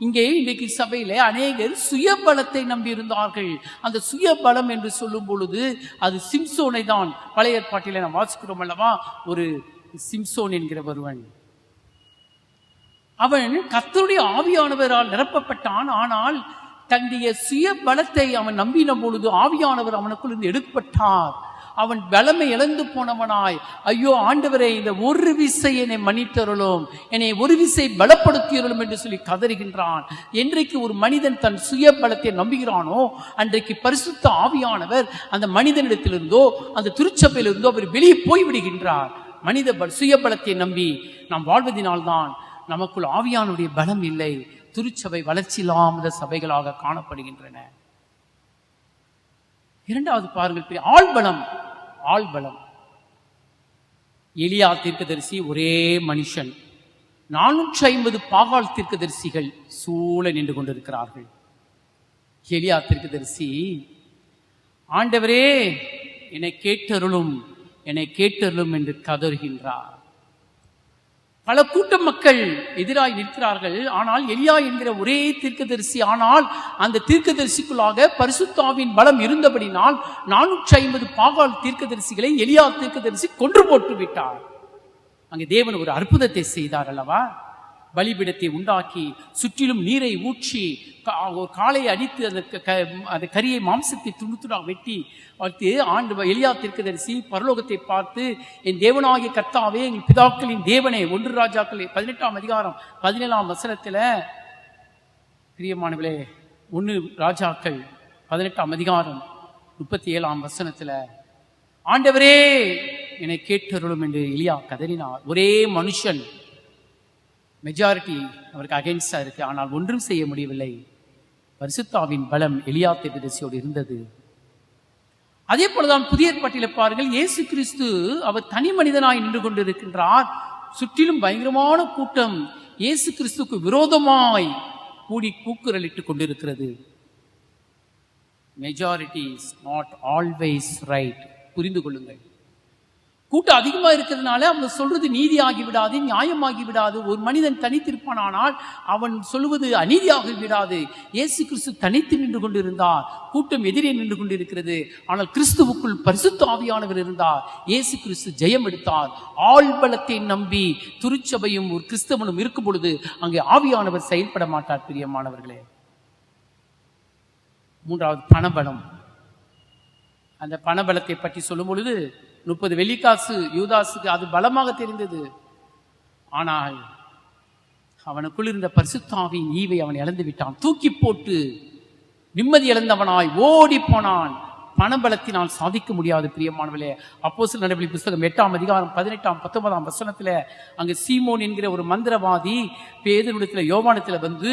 இங்கே இன்றைக்கு சபையிலே அநேகர் சுயபலத்தை நம்பி இருந்தார்கள். அந்த சுயபலம் என்று சொல்லும் பொழுது அது சிம்சோனை தான். பழைய ஏற்பாட்டிலே நாம் வாசிக்கிறோம் அல்லவா? ஒரு சிம்சோன் என்கிற ஒருவன், அவன் கர்த்தருடைய ஆவியானவரால் நிரப்பப்பட்டான். ஆனால் தன்னுடைய சுய பலத்தை அவன் நம்பின பொழுது ஆவியானவர் அவனுக்குள் இருந்து எடுக்கப்பட்டார். அவன் பலமை இழந்து போனவனாய், ஐயோ ஆண்டவரே, இந்த ஒரு விசை என்னை மன்னித்தருளும், என்னை ஒரு விசை பலப்படுத்தியருளும் என்று சொல்லி கதறுகின்றான். என்றைக்கு ஒரு மனிதன் தன் சுய பலத்தை நம்புகிறானோ அன்றைக்கு பரிசுத்த ஆவியானவர் அந்த மனிதனிடத்திலிருந்தோ அந்த திருச்சபையிலிருந்தோ அவர் வெளியே போய்விடுகின்றார். மனித சுயபலத்தை நம்பி நாம் வாழ்வதனால்தான் நமக்குள் ஆவியானுடைய பலம் இல்லை. திருச்சபை வளர்ச்சி இல்லாத சபைகளாக காணப்படுகின்றன. இரண்டாவது பாருங்கள், ஆள்பலம். ஆள்பலம். எலியா தீர்க்கதரிசி ஒரே மனுஷன், 450 பாகால் தீர்க்கதரிசிகள் சூழ நின்று கொண்டிருக்கிறார்கள். எலியா தீர்க்கதரிசி, ஆண்டவரே என்னை கேட்டருளும், என்னை கேட்டருளும் என்று கதறுகின்றார். பல கூட்ட மக்கள் எதிராய் நிற்கிறார்கள். ஆனால் எலியா என்கிற ஒரே தீர்க்கதரிசி, ஆனால் அந்த தீர்க்கதரிசிக்குள்ளாக பரிசுத்தாவின் பலம் இருந்தபடினால் 450 பாகால் தீர்க்கதரிசிகளை எலியா தீர்க்கதரிசி கொன்று போட்டு விட்டார். அங்கே தேவன் ஒரு அற்புதத்தை செய்தார் அல்லவா? பலிபீடத்தை உண்டாக்கி சுற்றிலும் நீரை ஊற்றி ஒரு காளையை அடித்து அந்த கரியை மாம்சத்தை துணுத்துடாக வெட்டி பார்த்து ஆண்டு எலியா தீர்க்கதரிசி பரலோகத்தை பார்த்து, என் தேவனாகிய கர்த்தாவே, எங்கள் பிதாக்களின் தேவனே, 1 ராஜாக்கள் 18ஆம் அதிகாரம் 17ஆம் வசனத்தில், பிரியமானவர்களே, 1 ராஜாக்கள் 18ஆம் அதிகாரம் 37ஆம் வசனத்தில், ஆண்டவரே என்னை கேட்டருளும் என்று எலியா கதறினார். ஒரே மனுஷன், மெஜாரிட்டி அவருக்கு அகைன்ஸ்டா இருக்கு, ஆனால் ஒன்றும் செய்ய முடியவில்லை. பரிசுத்தாவின் பலம் எலியா தீர்க்கதரிசியோடு இருந்தது. அதே போலதான் புதிய ஏற்பாட்டிலே பாருங்கள், இயேசு கிறிஸ்து அவர் தனி மனிதனாய் நின்று கொண்டிருக்கின்றார். சுற்றிலும் பயங்கரமான கூட்டம் இயேசு கிறிஸ்துக்கு விரோதமாய் கூடி கூக்குரலிட்டுக் கொண்டிருக்கிறது. Majority is not always right. புரிந்து கொள்ளுங்கள். கூட்டம் அதிகமா இருக்கிறதுனால அவங்க சொல்றது நீதியாகி விடாது, நியாயமாகி விடாது. ஒரு மனிதன் தனித்திருப்பானால் அவன் சொல்லுவது அநீதியாகி விடாது. இயேசு கிறிஸ்து தனித்து நின்று கொண்டிருந்தார், கூட்டம் எதிரே நின்று கொண்டிருக்கிறது. ஆனால் கிறிஸ்துவுக்குள் பரிசுத்த ஆவியானவர் இருந்தார். இயேசு கிறிஸ்து ஜெயம் எடுத்தார். ஆள்பலத்தை நம்பி திருச்சபையும் ஒரு கிறிஸ்தவனும் இருக்கும் பொழுது அங்கே ஆவியானவர் செயல்பட மாட்டார். பிரியமானவர்களே, மூன்றாவது பணபலம். அந்த பணபலத்தை பற்றி சொல்லும் பொழுது 30 வெள்ளிக்காசு யூதாசுக்கு அது பலமாக தெரிந்தது. ஆனால் அவனுக்குள் இருந்த பரிசுத்த ஆவியின் ஈவை அவன் இழந்து விட்டான். தூக்கி போட்டு நிம்மதி இழந்தவனாய் ஓடி போனான். பணபலத்தினால் சாதிக்க முடியாது. பிரியமானவர்களே, அப்போஸ்தலர் நடவடிக்கை புத்தகம் 8ஆம் அதிகாரம் 18ஆம் 19ஆம் வசனத்துல அங்கு சீமோன் என்கிற ஒரு மந்திரவாதி பேதுருவிடத்துல யோவானிடத்துல வந்து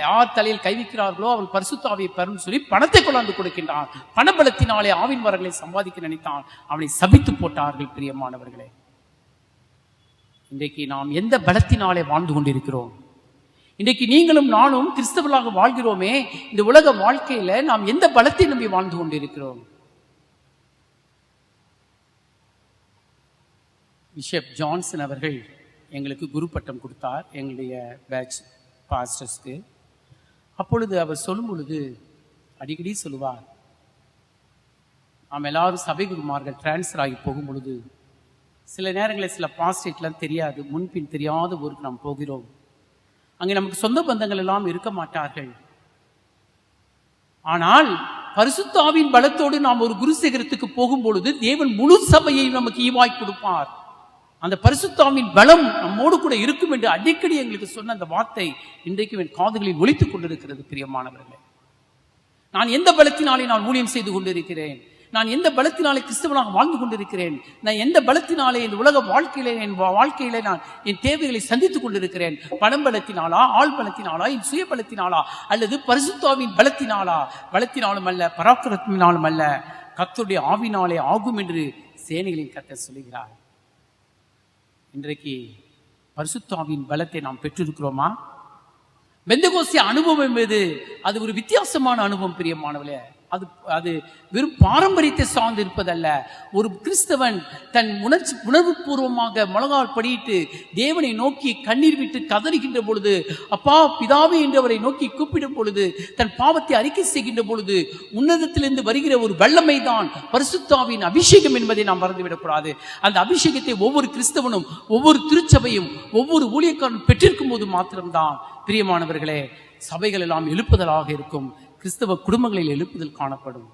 யார் தலையில் கை வைக்கிறார்களோ அவள் பரிசுத்த ஆவியை பெறும் சொல்லி பணத்தை கொண்டாந்து கொடுக்கின்றான். பணபலத்தினாலே ஆவின் வரங்களை சம்பாதிக்க நினைத்தான். அவனை சபித்து போட்டார்கள். பிரியமானவர்களே, இன்றைக்கு நாம் எந்த பலத்தினாலே வாழ்ந்து கொண்டிருக்கிறோம்? இன்றைக்கு நீங்களும் நானும் கிறிஸ்தவர்களாக வாழ்கிறோமே, இந்த உலக வாழ்க்கையில நாம் எந்த பலத்தை நம்பி வாழ்ந்து கொண்டிருக்கிறோம்? பிஷப் ஜான்சன் அவர்கள் எங்களுக்கு குரு பட்டம் கொடுத்தார், எங்களுடைய பேட்ச் பாஸ்டர்ஸ்க்கு. அப்பொழுது அவர் சொல்லும் பொழுது அடிக்கடி சொல்லுவார், நாம் எல்லாரும் சபை குருமார்கள் டிரான்ஸ்ஃபர் ஆகி போகும் பொழுது சில நேரங்களில் சில பாஸ்டேட்லாம் தெரியாது, முன்பின் தெரியாத ஊருக்கு நாம் போகிறோம். அங்கே நமக்கு சொந்த பந்தங்கள் எல்லாம் இருக்க மாட்டார்கள். ஆனால் பரிசுத்த ஆவியின் பலத்தோடு நாம் ஒரு குரு சேகரத்துக்கு போகும் பொழுது தேவன் முழு சபையை நமக்கு ஈவாய் கொடுப்பார். அந்த பரிசுத்த ஆவியின் பலம் நம்மோடு கூட இருக்கும் என்று அடிக்கடி எங்களுக்கு சொன்ன அந்த வார்த்தை இன்றைக்கு என் காதுகளில் ஒலித்துக் கொண்டிருக்கிறது. பிரியமானவர்களே, நான் எந்த பலத்தினாலே நான் ஊழியம் செய்து கொண்டிருக்கிறேன்? நான் எந்த பலத்தினாலே கிறிஸ்தவனாக வாழ்ந்து கொண்டிருக்கிறேன்? நான் எந்த பலத்தினாலே இந்த உலக வாழ்க்கையில நான் என் தேவைகளை சந்தித்துக் கொண்டிருக்கிறேன்? பணம் பலத்தினாலா, ஆள் பலத்தினாலா, என் சுய பலத்தினாலா, அல்லது பரிசுத்த ஆவியின் பலத்தினாலா? பலத்தினாலும் அல்ல, பராக்கிரத்தினாலும் அல்ல, கர்த்தருடைய ஆவினாலே ஆகும் என்று சேனைகளின் கர்த்தர் சொல்லுகிறார். இன்றைக்கு பரிசுத்த ஆவியின் பலத்தை நாம் பெற்றிருக்கிறோமா? பெந்தெகோஸ்தே அனுபவம் என்பது அது ஒரு வித்தியாசமான அனுபவம். பிரியமானவர்களே, அது வெறும் பாரம்பரியத்தை சார்ந்து இருப்பதல்ல. ஒரு கிறிஸ்தவன் தன் உணர்வு பூர்வமாக முழங்கால் படியிட்டு தேவனை நோக்கி கண்ணீர் விட்டு கதறுகின்ற பொழுது, அப்பா பிதாவே என்று அவரை நோக்கி கூப்பிடும் பொழுது, தன் பாவத்தை அறிக்கை செய்கின்ற பொழுது உன்னதத்திலிருந்து வருகிற ஒரு வல்லமை தான் பரிசுத்த ஆவியின் அபிஷேகம் என்பதை நாம் மறந்துவிடக்கூடாது. அந்த அபிஷேகத்தை ஒவ்வொரு கிறிஸ்தவனும், ஒவ்வொரு திருச்சபையும், ஒவ்வொரு ஊழியக்காரனும் பெற்றிருக்கும் போது மாத்திரம்தான் பிரியமானவர்களே சபைகள் எல்லாம் எழுப்புதலாக இருக்கும், கிறிஸ்தவ குடும்பங்களில் எழுப்புதல் காணப்படும்.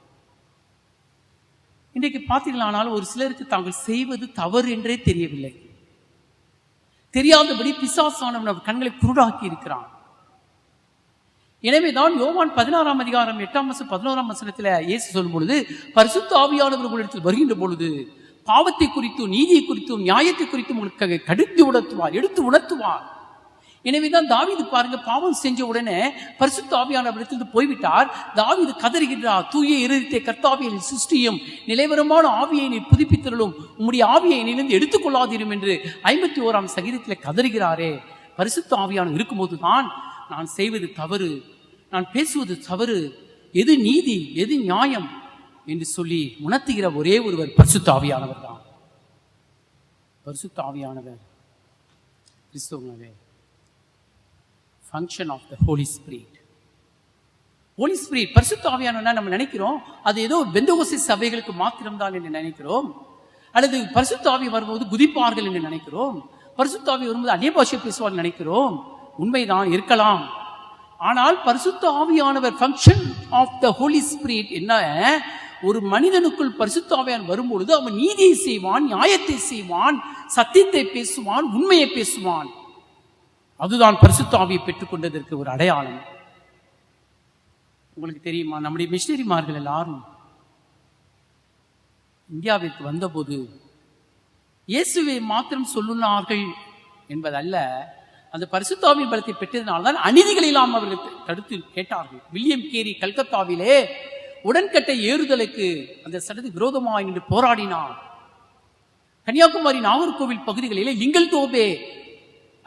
இன்றைக்கு பார்த்தீங்களானால் ஒரு சிலருக்கு தாங்கள் செய்வது தவறு என்றே தெரியவில்லை. தெரியாதபடி பிசாசானவன் அவர் கண்களை குருடாக்கி இருக்கிறான். எனவேதான் யோவான் 16ஆம் அதிகாரம் 8ஆம் வசனம் 11ஆம் வசனத்தில் இயேசு சொல்லும் பொழுது, பரிசுத்த ஆவியானவர் உங்களிடத்தில் வருகின்ற பொழுது பாவத்தை குறித்தும் நீதியை குறித்தும் நியாயத்தை குறித்தும் உங்களுக்கு எடுத்து உணர்த்துவார். எனவேதான் தாவீது பாருங்க, பாவம் செஞ்ச உடனே பரிசுத்த ஆவியானவரிடத்தில் போய்விட்டார். தாவீது கதறுகின்றார், தூய இருதயத்தை கர்த்தாவே சிருஷ்டியும், நிலைவரமான ஆவியை நீர் புதுப்பித்தருளும், உம்முடைய ஆவியை என்னிலிருந்து எடுத்துக்கொள்ளாதீரும் என்று 51ஆம் சங்கீதத்தில் கதறுகிறாரே. பரிசுத்த ஆவியானவர் இருக்கும்போது தான் நான் செய்வது தவறு, நான் பேசுவது தவறு, எது நீதி எது நியாயம் என்று சொல்லி உணர்த்துகிற ஒரே ஒருவர் பரிசுத்த ஆவியானவர் தான். பரிசுத்த ஆவியானவர் கிறிஸ்துவங்களே function of the Holy Spirit. Holy Spirit பரிசுத்த ஆவியானவர்னா நம்ம நினைக்கிறோம் அது ஏதோ பெந்தெகோஸ்தே சபைகளுக்கு மாத்திரம்தான் என்று நினைக்கிறோம், அல்லது பரிசுத்த ஆவி வரும்போது குதிப்பார்கள் என்று நினைக்கிறோம், பரிசுத்த ஆவி வரும்போது அந்நிய பாஷை பேசுவார்கள் நினைக்கிறோம். உண்மைதான் இருக்கலாம். ஆனால் பரிசுத்த ஆவியானவர் function of the Holy Spirit என்ன? ஒரு மனிதனுக்குள் பரிசுத்த ஆவியானவர் வரும்பொழுது அவன் நீதியை செய்வான், நியாயத்தை செய்வான், சத்தியத்தை பேசுவான், உண்மையை பேசுவான். அதுதான் பரிசுத்த ஆவியை பெற்றுக்கொண்டதற்கு ஒரு அடையாளம். உங்களுக்கு தெரியுமா, நம்முடைய மிஷனரிமார்கள் எல்லாரும் இந்தியாவிற்கு வந்தபோது இயேசுவை மாத்திரம் சொல்லுனார்கள் என்பதல்ல, அந்த பரிசுத்த ஆவியின் பலத்தை பெற்றதனால்தான் அநீதிகள் எல்லாம் அவர்கள் தடுத்து கேட்டார்கள். வில்லியம் கேரி கல்கத்தாவிலே உடன்கட்டை ஏறுதலுக்கு அந்த சட்டத்துக்கு விரோதமாக நின்று போராடினார். கன்னியாகுமரி நாகர்கோவில் பகுதிகளிலே லிங்கல் தோபே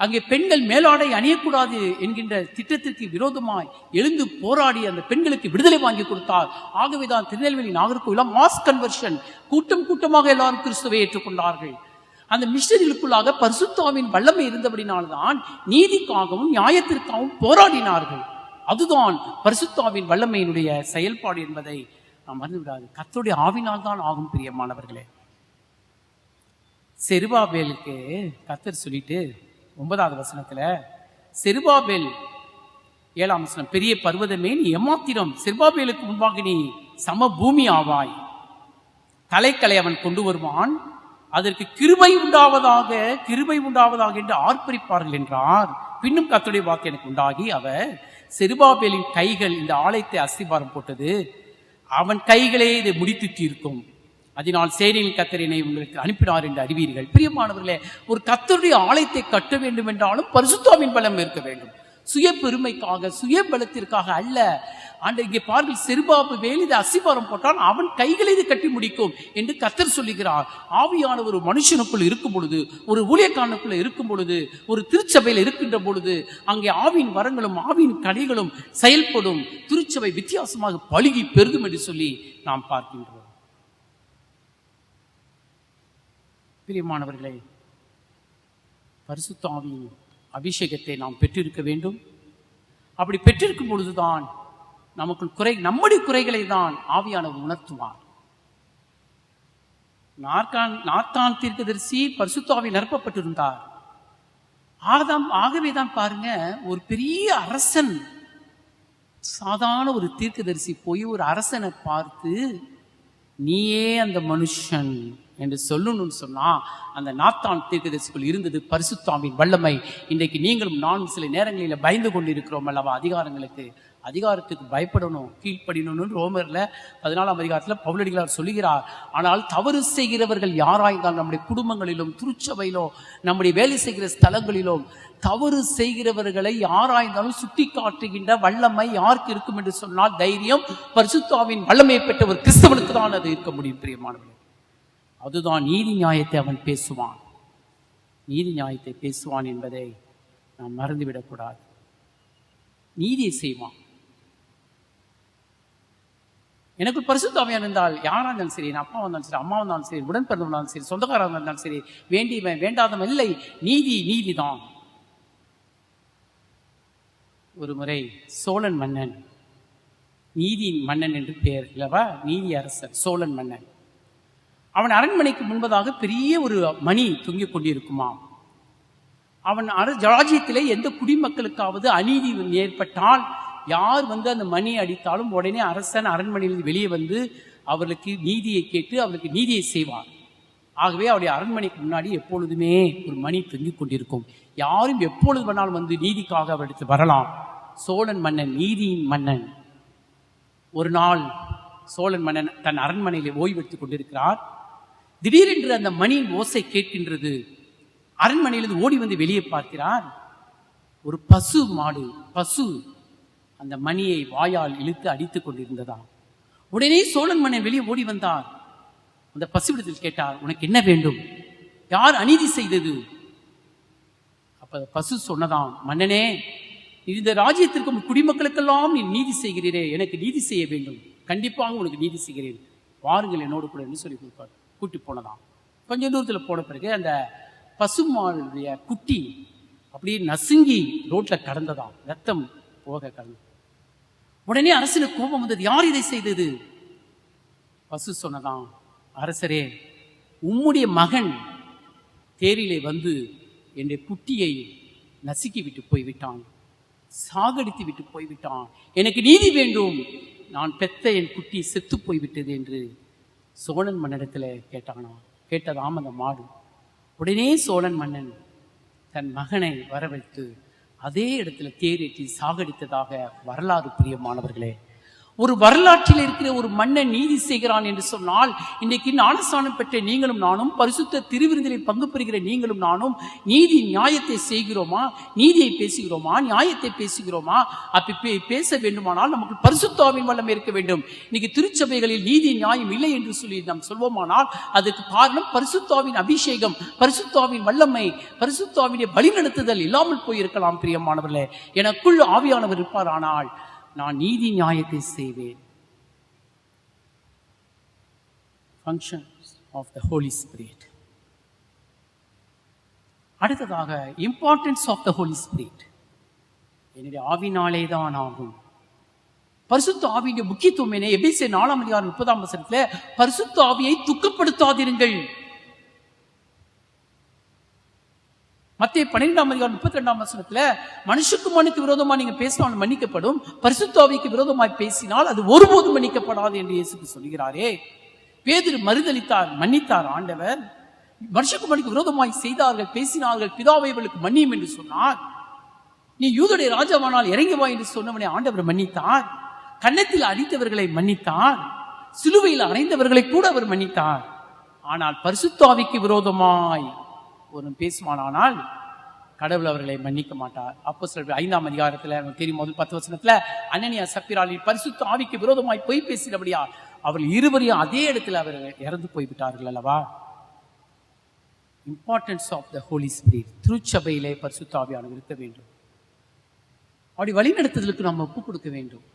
அங்கே பெண்கள் மேலாடை அணியக்கூடாது என்கின்ற திட்டத்திற்கு விரோதமாய் எழுந்து போராடி அந்த பெண்களுக்கு விடுதலை வாங்கி கொடுத்தார். ஆகவேதான் திருநெல்வேலி நாகர்கோவிலும் மாஸ் கன்வர்ஷன், கூட்டம் கூட்டமாக எல்லாரும் கிறிஸ்துவை ஏற்றுக்கொண்டார்கள். அந்த மிஷனரிகளுக்குள்ளாக பரிசுத்தாவின் வல்லமை இருந்தபடினால்தான் நீதிக்காகவும் நியாயத்திற்காகவும் போராடினார்கள். அதுதான் பரிசுத்தாவின் வல்லமையினுடைய செயல்பாடு என்பதை நாம் மறந்துவிடாது. கர்த்தருடைய ஆவினால் தான் ஆகும் பிரியமானவர்களே. செருபாபேலுக்கு கர்த்தர் சொல்லிட்டு 9வது வசனத்துல, செருபாபேல் 7ஆம் வசனம், பெரிய பர்வதமே நீ எம்மாத்திரம், செருபாபேலுக்கு முன்பாக நீ சம பூமி ஆவாய், தலைக்கலை அவன் கொண்டு வருவான், அதற்கு கிருபை உண்டாவதாக கிருபை உண்டாவதாக என்று ஆர்ப்பரிப்பார்கள் என்றார். பின்னும் கர்த்தருடைய வாக்கு எனக்கு உண்டாகி, அவர் செருபாபேலின் கைகள் இந்த ஆலயத்தை அஸ்திபாரம் போட்டது, அவன் கைகளே இதை முடித்து தீர்க்கும், அதனால் சேனையின் கர்த்தரினை உங்களுக்கு அனுப்பினார் என்று அறிவீர்கள். பிரியமானவர்களே, ஒரு கர்த்தருடைய ஆலயத்தை கட்ட வேண்டும் என்றாலும் பரிசுத்தாவின் பலம் இருக்க வேண்டும். சுய பெருமைக்காக சுய பலத்திற்காக அல்ல. இங்கே பாருங்கள், செருபாபேல் இதை அஸ்திபாரம் போட்டால் அவன் கைகளை இது கட்டி முடிக்கும் என்று கர்த்தர் சொல்லுகிறார். ஆவியான ஒரு மனுஷனுக்குள் இருக்கும் பொழுது, ஒரு ஊழியக்காரனுக்குள்ள இருக்கும் பொழுது, ஒரு திருச்சபையில் இருக்கின்ற பொழுது, அங்கே ஆவியின் வரங்களும் ஆவியின் கனிகளும் செயல்படும். திருச்சபை வித்தியாசமாக பழுகி பெருகும் என்று சொல்லி நாம் பார்க்கின்றோம். பிரியமானவர்களே, பரிசுத்த ஆவியின் அபிஷேகத்தை நாம் பெற்றிருக்க வேண்டும். அப்படி பெற்றிருக்கும் பொழுதுதான் நமக்குள் நம்முடைய குறைகளை தான் ஆவியானவர் உணர்த்துவார். நாத்தான் தீர்க்கதரிசி பரிசுத்த ஆவியில் நிரப்பப்பட்டிருந்தார். ஆகவேதான் பாருங்க, ஒரு பெரிய அரசன், சாதாரண ஒரு தீர்க்கதரிசி போய் ஒரு அரசனை பார்த்து நீயே அந்த மனுஷன் என்று சொல்லணும்னு சொன்னா, அந்த நாத்தான் தீர்க்கதரிசிக்குள் இருந்தது பரிசுத்தாவின் வல்லமை. இன்றைக்கு நீங்களும் நானும் சில நேரங்களில் பயந்து கொண்டிருக்கிறோம் அல்லவா? அதிகாரத்துக்கு பயப்படணும், கீழ்ப்படினு ரோமர்ல 14ஆம் அதிகாரத்தில் பவுலடிகளார் சொல்லுகிறார். ஆனால் தவறு செய்கிறவர்கள் யாராய்ந்தால் நம்முடைய குடும்பங்களிலும் திருச்சபையிலோ நம்முடைய வேலை செய்கிற ஸ்தலங்களிலும் தவறு செய்கிறவர்களை யாராய்ந்தாலும் சுட்டி காட்டுகின்ற வல்லமை யாருக்கு இருக்கும் என்று சொன்னால், தைரியம் பரிசுத்தாவின் வல்லமையை பெற்ற ஒரு கிறிஸ்தவனுக்கு தான் அது இருக்க முடியும். பிரியமானவர்களே, அதுதான் நீதி நியாயத்தை அவன் பேசுவான். நீதி நியாயத்தை பேசுவான் என்பதை நாம் மறந்துவிடக்கூடாது. நீதியை செய்வான். எனக்கு பரிசுத்த ஆவியானவர் இருந்தால் யாரா இருந்தாலும் சரி, என் அப்பா வந்தாலும் சரி, அம்மா வந்தாலும் சரி, உடன் பிறந்தவனாலும் சரி, சொந்தக்காரங்க இருந்தாலும் சரி, வேண்டியவன் வேண்டாதவன் இல்லை, நீதிதான். ஒரு முறை சோழன் மன்னன், நீதியின் மன்னன் என்று பெயர் இல்லவா, நீதி அரசர் சோழன் மன்னன், அவன் அரண்மனைக்கு முன்பதாக பெரிய ஒரு மணி தொங்கிக் கொண்டிருக்குமாம். அவன் ராஜ்யத்திலே எந்த குடிமக்களுக்காவது அநீதி ஏற்பட்டால், யார் அந்த மணி அடித்தாலும் உடனே அரசன் அரண்மனையிலிருந்து வெளியே வந்து அவர்களுக்கு நீதியை கேட்டு அவர்களுக்கு நீதியை செய்வார். ஆகவே அவருடைய அரண்மனைக்கு முன்னாடி எப்பொழுதுமே ஒரு மணி தொங்கிக் கொண்டிருக்கும். யாரும் எப்பொழுது வேணாலும் நீதிக்காக அவரிடத்து வரலாம். சோழன் மன்னன், நீதியின் மன்னன். ஒரு நாள் சோழன் மன்னன் தன் அரண்மனையிலே ஓய்வெடுத்துக் கொண்டிருக்கிறார். திடீரென்று அந்த மணியின் ஓசை கேட்கின்றது. அரண்மனையிலிருந்து ஓடி வந்து வெளியே பார்க்கிறார். ஒரு பசு அந்த மணியை வாயால் இழுத்து அடித்துக் கொண்டிருந்ததா. உடனே சோழன் மன்னன் வெளியே ஓடி வந்தார். அந்த பசுவிடத்தில் கேட்டார், உனக்கு என்ன வேண்டும்? யார் அநீதி செய்தது? அப்ப பசு சொன்னதாம், மன்னனே, இந்த ராஜ்யத்திற்கும் குடிமக்களுக்கெல்லாம் நீ நீதி செய்கிறீரே, எனக்கு நீதி செய்ய வேண்டும், கண்டிப்பாக உனக்கு நீதி செய்கிறேன், வாருங்கள் என்னோடு கூட என்று சொல்லி கொடுப்பார். கூட்டி போனதாம். கொஞ்சம் தூரத்தில் போன பிறகு அந்த பசுமாளுடைய குட்டி அப்படியே நசுங்கி ரோட்ல கடந்ததாம், ரத்தம் போக கடந்து. உடனே அரசனுக்கு கோபம் வந்தது. யார் இதை செய்தது? பசு சொன்னதாம், அரசரே, உம்முடைய மகன் தேரிலே வந்து என்னுடைய குட்டியை நசுக்கி விட்டு போய்விட்டான், சாகடித்து விட்டு போய்விட்டான், எனக்கு நீதி வேண்டும், நான் பெத்த என் குட்டி செத்து போய்விட்டது என்று சோழன் மன்னனிடத்தில் கேட்டதாம் அந்த மாடு. உடனே சோழன் மன்னன் தன் மகனை வரவைத்து அதே இடத்துல தேரேற்றி சாகடித்ததாக வரலாறு. பிரியமானவர்களே, ஒரு வரலாற்றில் இருக்கிற ஒரு மன்னன் நீதி செய்கிறான் என்று சொன்னால், இன்றைக்கு ஞானஸ்நானம் பெற்ற நீங்களும் நானும், பரிசுத்த திருவிருந்தில் பங்கு பெறுகிற நீங்களும் நானும் நீதி நியாயத்தை செய்கிறோமா? நீதியை பேசுகிறோமா? நியாயத்தை பேசுகிறோமா? அப்படி பேச வேண்டுமானால் நமக்கு பரிசுத்தாவின் வல்லமை இருக்க வேண்டும். இன்னைக்கு திருச்சபைகளில் நீதி நியாயம் இல்லை என்று சொல்லி நாம் சொல்வோமானால் அதுக்கு காரணம் பரிசுத்தாவின் அபிஷேகம், பரிசுத்தாவின் வல்லமை, பரிசுத்தாவின் வழிநடத்துதல் இல்லாமல் போயிருக்கலாம். பிரியமானவர்களே, எனக்குள் ஆவியானவர் இருப்பார், ஆனால் நான் நீதி நியாயத்தை செய்வேன். Functions of the Holy Spirit. அடுத்ததாக importance of the Holy Spirit. என்னுடைய ஆவினாலே தான் ஆகும். பரிசுத்த ஆவியின் முக்கியத்துவம் என்ன? எபேசியர் 4:30 பரிசுத்த ஆவியை துக்கப்படுத்தாதிருங்கள். மத்தேயு 12:32 மனுஷகுமாரனுக்கு விரோதமா நீங்க பேசினால் மன்னிக்கப்படும், பரிசுத்த ஆவிக்கு விரோதமாய் பேசினால் அது ஒருபோதும் மன்னிக்கப்படாது என்று இயேசு சொல்கிறாரே. பேதுரு மறுதலித்தார், மன்னித்தார் ஆண்டவர். மனுஷகுமாரனுக்கு விரோதமாய் செய்தார்கள், பேசினார்கள், பிதாவை இவர்களுக்கு மன்னியும் என்று சொன்னார். நீ யூதருடைய ராஜாவானால் இறங்கி வா என்று சொன்னவனை ஆண்டவர் மன்னித்தார். கன்னத்தில் அடித்தவர்களை மன்னித்தார், சிலுவையில் அறைந்தவர்களை கூட அவர் மன்னித்தார். ஆனால் பரிசுத்த ஆவிக்கு விரோதமாய் ஒரு பேசுமானால் கடவுள் அவர்களை மன்னிக்க மாட்டார். அப்போஸ்தலர் 5 தெரியும், முதல் 10 அனனியா சப்பீராளில் பரிசுத்த ஆவிக்கு விரோதமாய் போய் பேசினபடியா அவர்கள் இருவரையும் அதே இடத்துல அவர்கள் இறந்து போய்விட்டார்கள் அல்லவா? Importance of the Holy Spirit. திருச்சபையிலே பரிசுத்த ஆவியானவர் இருக்க வேண்டும். அப்படி வழிநடத்துதலுக்கு நாம் ஒப்பு கொடுக்க வேண்டும்.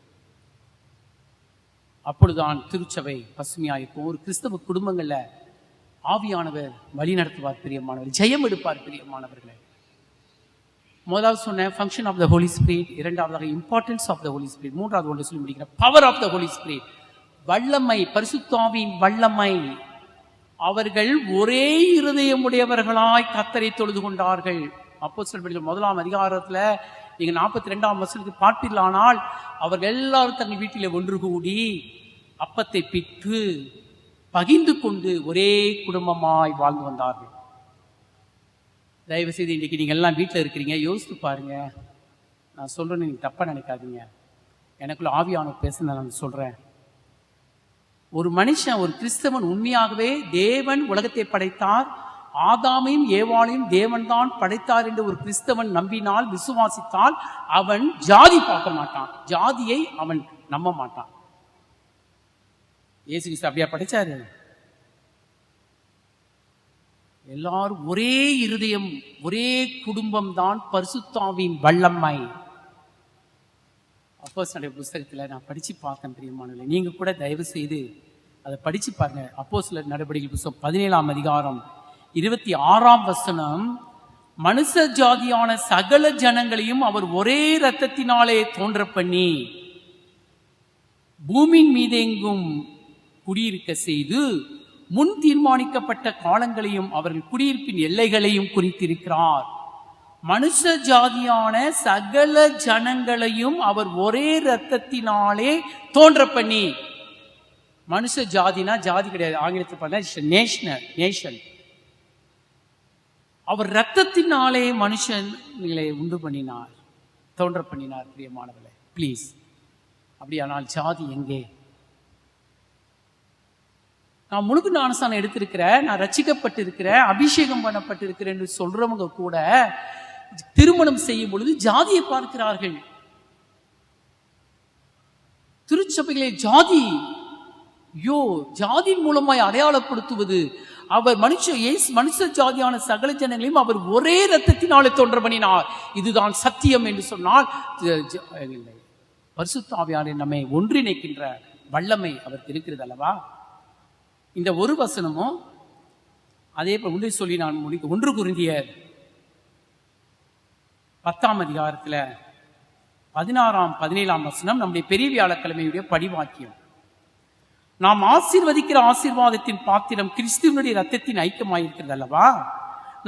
அப்பொழுதுதான் திருச்சபை பசுமையாயிருக்கும். ஒரு கிறிஸ்தவ குடும்பங்கள்ல ஆவியானவர் வழி நடத்துவார் பிரியமானவர், ஜெயம் எடுப்பார் பிரியமானவர்களே. முதலாவது சொன்ன function of the Holy Spirit, இரண்டாவதாக importance of the Holy Spirit, மூன்றாவது ஒன்று சொல்லி முடிக்கிற power of the Holy Spirit, வல்லமை, பரிசுத்தாவின் வல்லமை. அவர்கள் ஒரே இருதயமுடையவர்களாய் கர்த்தரை தொழுது கொண்டார்கள். அப்போஸ்தலர் 1 நீங்க 42 பார்ப்பீர்களானால் அவர்கள் எல்லாரும் தங்கள் வீட்டிலே ஒன்று கூடி அப்பத்தை பிட்டு பகிர்ந்து கொண்டு ஒரே குடும்பமாய் வாழ்ந்து வந்தார்கள். தயவு செய்து இன்றைக்கு நீங்கள் எல்லாம் வீட்டில் இருக்கிறீங்க, யோசித்து பாருங்க. நான் சொல்கிறேன்னு நீங்கள் தப்பாக நினைக்காதீங்க. எனக்குள்ள ஆவியானவர் பேச நான் சொல்கிறேன். ஒரு மனுஷன், ஒரு கிறிஸ்தவன் உண்மையாகவே தேவன் உலகத்தை படைத்தார், ஆதாமையும் ஏவாளையும் தேவன் தான் படைத்தார் என்று ஒரு கிறிஸ்தவன் நம்பினால், விசுவாசித்தால், அவன் ஜாதி பார்க்க மாட்டான், ஜாதியை அவன் நம்ப மாட்டான். இயேசு கிறிஸ்து அப்படியா படைச்சாரு? எல்லாரும் ஒரே இருதயம், ஒரே குடும்பம் தான் பரிசுத்தாவின் வல்லமை. அப்போஸ்தலர் புத்தகத்தில் நான் படிச்சு பார்த்தேன் பிரியமானவர்களே. நீங்க கூட தயவு செய்து அதை படிச்சு பாருங்க. அப்போஸ்தலர் நடவடிக்கை புத்தகம் 17 26 மனுஷ ஜாதியான சகல ஜனங்களையும் அவர் ஒரே இரத்தத்தினாலே தோன்ற பண்ணி பூமியின் மீதெங்கும் குடியிருக்க செய்து முன் தீர்மானிக்கப்பட்ட காலங்களையும் அவர்கள் குடியிருப்பின் எல்லைகளையும் குறித்திருக்கிறார். மனுஷ ஜாதியான சகல ஜனங்களையும் அவர் ஒரே இரத்தத்தினாலே தோன்ற பண்ணி. மனுஷ ஜாதினா ஜாதி கிடையாது, ஆங்கிலத்தில் பார்த்தா நேஷன். அவர் இரத்தத்தினாலே மனுஷங்களை உண்டு பண்ணினார், தோன்ற பண்ணினார். பிரியமானவர்களே, பிளீஸ், அப்படியானால் ஜாதி எங்கே? நான் முழுக்க ஞானஸ்நானம் எடுத்திருக்கிறேன், நான் ரட்சிக்கப்பட்டிருக்கிறேன், அபிஷேகம் பண்ணப்பட்டிருக்கிறேன் என்று சொல்றவங்க கூட திருமணம் செய்யும் பொழுது ஜாதியை பார்க்கிறார்கள். திருச்சபைகளை ஜாதி, ஜாதியின் மூலமாய் அடையாளப்படுத்துவது. அவர் மனுஷ ஜாதியான சகல ஜனங்களையும் அவர் ஒரே இரத்தத்தினாலே தோன்ற பண்ணினார். இதுதான் சத்தியம் என்று சொன்னால் பரிசுத்த ஆவியானவர் நம்மை ஒன்றிணைக்கின்ற வல்லமை அவருக்கு இருக்கிறது அல்லவா? இந்த ஒரு வசனமும் அதே போல் முன்னே சொல்லி நான் முடிக்க 1 கொரிந்தியர் 10 16-17 நம்முடைய பெரிய வியாழக்கிழமையுடைய படிவாக்கியம். நாம் ஆசீர்வதிக்கிற ஆசீர்வாதத்தின் பாத்திரம் கிறிஸ்துவனுடைய ரத்தத்தின் ஐக்கியமாயிருக்கிறது அல்லவா?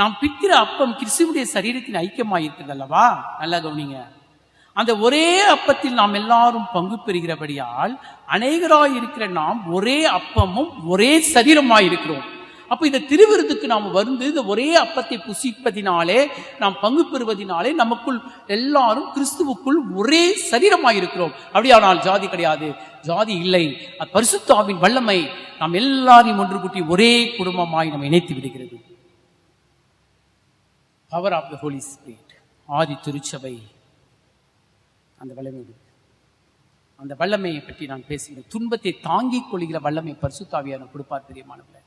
நாம் பிற்கிற அப்பம் கிறிஸ்துவனுடைய சரீரத்தின் ஐக்கியமாயிருக்கிறது அல்லவா? நல்லா கவனிங்க. அந்த ஒரே அப்பத்தில் நாம் எல்லாரும் பங்கு பெறுகிறபடியால் அநேகராய் இருக்கிற நாம் ஒரே அப்பமும் ஒரே சரீரமாயிருக்கிறோம். அப்ப இந்த திருவிருந்துக்கு நாம் வந்து இந்த ஒரே அப்பத்தை புசிப்பதினாலே, நாம் பங்கு பெறுவதினாலே நமக்குள் எல்லாரும் கிறிஸ்துவுக்குள் ஒரே சரீரமாயிருக்கிறோம். அப்படியானால் ஜாதி கிடையாது, ஜாதி இல்லை. அது பரிசுத்த ஆவியின் வல்லமை நாம் எல்லாரையும் ஒன்று கூட்டி ஒரே குடும்பமாய் நம்ம இணைத்து விடுகிறது. Power of the Holy Spirit. ஆதி திருச்சபை அந்த வல்லமை, அந்த வல்லமையை பற்றி நான் பேசுகிறேன். துன்பத்தை தாங்கிக் கொள்கிற வல்லமை பரிசுத்த ஆவியானவர் கொடுப்பார். பிரியமானவர்களே,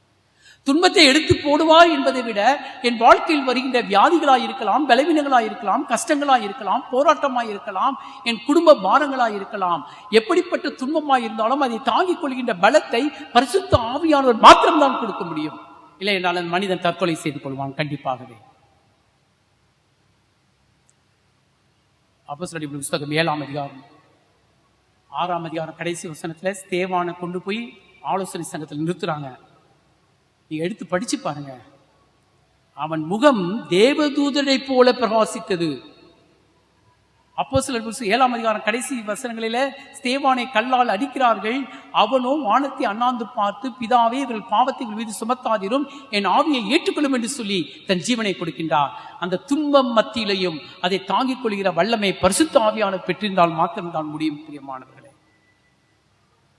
துன்பத்தை எடுத்து போடுவார் என்பதை விட என் வாழ்க்கையில் வருகின்ற வியாதிகளாய் இருக்கலாம், பலவீனங்களாய் இருக்கலாம், கஷ்டங்களாய் இருக்கலாம், போராட்டமாய் இருக்கலாம், என் குடும்ப பாரங்களாய் இருக்கலாம், எப்படிப்பட்ட துன்பமாய் இருந்தாலும் அதை தாங்கிக் கொள்கின்ற பலத்தை பரிசுத்த ஆவியானவர் மாத்திரம்தான் கொடுக்க முடியும். இல்லை என்றால் அந்த மனிதன் தற்கொலை செய்து கொள்வான் கண்டிப்பாகவே. அப்போஸ்தலர் புத்தகம் 7ஆம் அதிகாரம் 6ஆம் அதிகாரம் கடைசி வசனத்துல ஸ்தேவானை கொண்டு போய் ஆலோசனை சங்கத்தில் நிறுத்துறாங்க. நீங்க எடுத்து படிச்சு பாருங்க. அவன் முகம் தேவதூதனை போல பிரகாசித்தது. அப்போஸ்தலர் 7ஆம் அதிகாரம் கடைசி வசனங்களில ஸ்தேவானை கல்லால் அடிக்கிறார்கள். அவனோ வானத்தை அண்ணாந்து பார்த்து, பிதாவே இவர்கள் பாவத்தை மீது சுமத்தாதிரும், என் ஆவியை ஏற்றுக்கொள்ளும் என்று சொல்லி தன் ஜீவனை கொடுக்கின்றார். அந்த துன்பம் மத்தியிலையும் அதை தாங்கிக் கொள்கிற வல்லமை பரிசுத்த ஆவியானவர் பெற்றிருந்தால் மாத்திரம்தான் முடியும். பிரியமானவர்களே,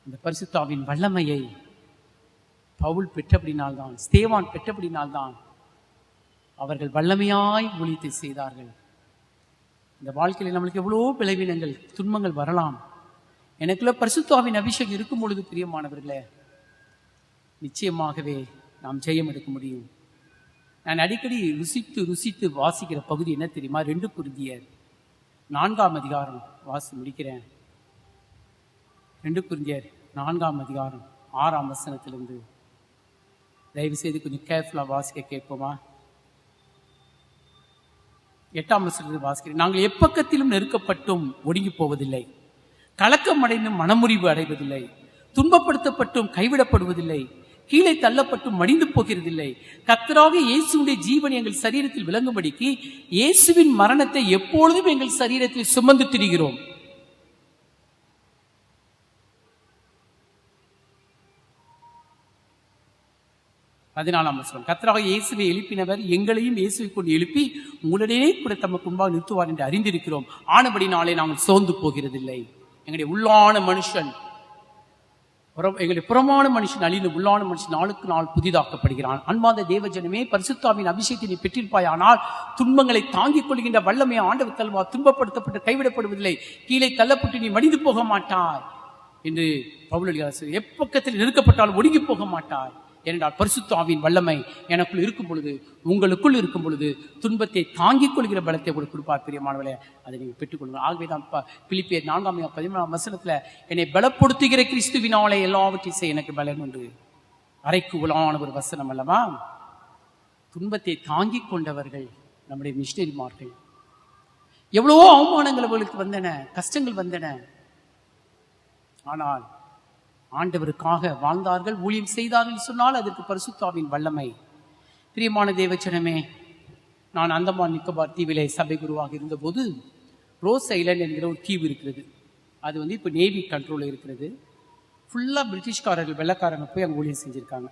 இந்த பரிசுத்த ஆவியின் வல்லமையை பவுல் பெற்றபடினால்தான், ஸ்தேவான் பெற்றபடினால்தான் அவர்கள் வல்லமையாய் ஊழியத்தை செய்தார்கள். இந்த வாழ்க்கையில் நம்மளுக்கு எவ்வளோ விளைவினங்கள், துன்பங்கள் வரலாம். எனக்குள்ள பரிசுத்த ஆவியின் அபிஷேகம் இருக்கும் பொழுது பிரியமானவர்களே, நிச்சயமாகவே நாம் ஜெயம் எடுக்க முடியும். நான் அடிக்கடி ருசித்து வாசிக்கிற பகுதி என்ன தெரியுமா? 2 கொரிந்தியர் 4ஆம் அதிகாரம் வாசி முடிக்கிறேன். 2 கொரிந்தியர் 4ஆம் அதிகாரம் 6ஆம் வசனத்திலிருந்து தயவு செய்து கொஞ்சம் கேர்ஃபுல்லா வாசிக்க கேட்போமா? 8ஆம் வசனத்தில் வாசிக்கிறேன். நாங்கள் எப்பக்கத்திலும் நெருக்கப்பட்டும் ஒடுங்கி போவதில்லை, கலக்கம் அடைந்தும் மனமுறிவு அடைவதில்லை, துன்பப்படுத்தப்பட்டும் கைவிடப்படுவதில்லை, கீழே தள்ளப்பட்டும் மடிந்து போகிறதில்லை. கர்த்தராகிய இயேசுவுடைய ஜீவன் எங்கள் சரீரத்தில் விளங்கும்படிக்கு இயேசுவின் மரணத்தை எப்பொழுதும் எங்கள் சரீரத்தில் சுமந்து திரிகிறோம். பதினாலாம் வசனம், கர்த்தராகிய இயேசுவை எழுப்பினவர் எங்களையும் இயேசுவை கொண்டு எழுப்பி உங்களுடனே கூட தமக்கு முன்பாக நிறுத்துவார் என்று அறிந்திருக்கிறோம். ஆனபடினாலே நாங்கள் சோர்ந்து போகிறதில்லை. எங்களுடைய உள்ளான மனுஷன், எங்களுடைய புறமான மனுஷன் அழிந்து உள்ளான மனுஷன் நாளுக்கு நாள் புதிதாக்கப்படுகிறான். அன்பார்ந்த தேவஜனமே, பரிசுத்தாவின் அபிஷேகத்தை நீ பெற்றிருப்பாயானால் துன்பங்களை தாங்கிக் கொள்கின்ற வல்லமை ஆண்டவர் தல்வா. துன்பப்படுத்தப்பட்டு கைவிடப்படுவதில்லை, கீழே தள்ளப்பட்டு நீ மடிந்து போக மாட்டாய் என்று பவுல் எழுதுகிறார். எப்பக்கத்தில் நெருக்கப்பட்டால் ஒடுங்கி போக மாட்டாய். ஏனென்றால் பரிசுத்த ஆவியின் வல்லமை எனக்குள் இருக்கும் பொழுது, உங்களுக்குள் இருக்கும் பொழுது துன்பத்தை தாங்கிக் கொள்கிற பலத்தை உங்களுக்கு கொடுப்பார். பிரியமானவர்களே, அதை நீங்கள் பெற்றுக்கொள்ளுங்கள். ஆகவே தான் பிலிப்பியர் 4:13 வசனத்துல என்னை பலப்படுத்துகிற கிறிஸ்துவினாலே எல்லாவற்றையும் செய்ய எனக்கு பலன் உண்டு. அரைக்கு உலான ஒரு வசனம் அல்லவா? துன்பத்தை தாங்கிக் கொண்டவர்கள் நம்முடைய மிஷனரிமார்கள். எவ்வளவோ அவமானங்கள் அவர்களுக்கு வந்தன, கஷ்டங்கள் வந்தன. ஆனால் ஆண்டவருக்காக வாழ்ந்தார்கள், ஊழியம் செய்தார்கள் சொன்னால் அதற்கு பரிசுத்த ஆவியின் வல்லமை. பிரியமான தேவச்சனமே, நான் அந்தமான் நிக்கோபார் தீவிலே சபை குருவாக இருந்தபோது ரோஸ் ஐலண்ட் என்கிற ஒரு தீவு இருக்கிறது. அது இப்போ நேவி கண்ட்ரோலில் இருக்கிறது. ஃபுல்லாக பிரிட்டிஷ்காரர்கள், வெள்ளக்காரங்க போய் அங்கே ஊழியம் செஞ்சுருக்காங்க.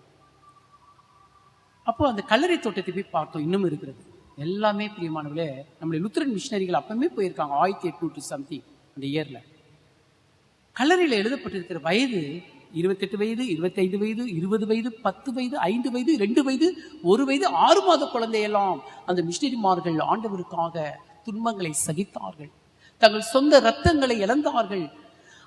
அப்போ அந்த கல்லறை தோட்டத்தை போய் பார்த்தோம், இன்னும் இருக்கிறது. எல்லாமே பிரியமானவர்களே நம்முடைய லுத்தரன் மிஷனரிகள் அப்பவுமே போயிருக்காங்க. 1800 சம்திங் அந்த இயரில். கல்லறையில் எழுதப்பட்டிருக்கிற வயது 28 வயது, 25 வயது, 20 வயது, 10 வயது, 5 வயது, 2 வயது, 1 வயது, 6 மாத குழந்தையெல்லாம் அந்த மிஷனரிமார்கள் ஆண்டவருக்காக துன்பங்களை சகித்தார்கள். தங்கள் சொந்த இரத்தங்களை இழந்தார்கள்.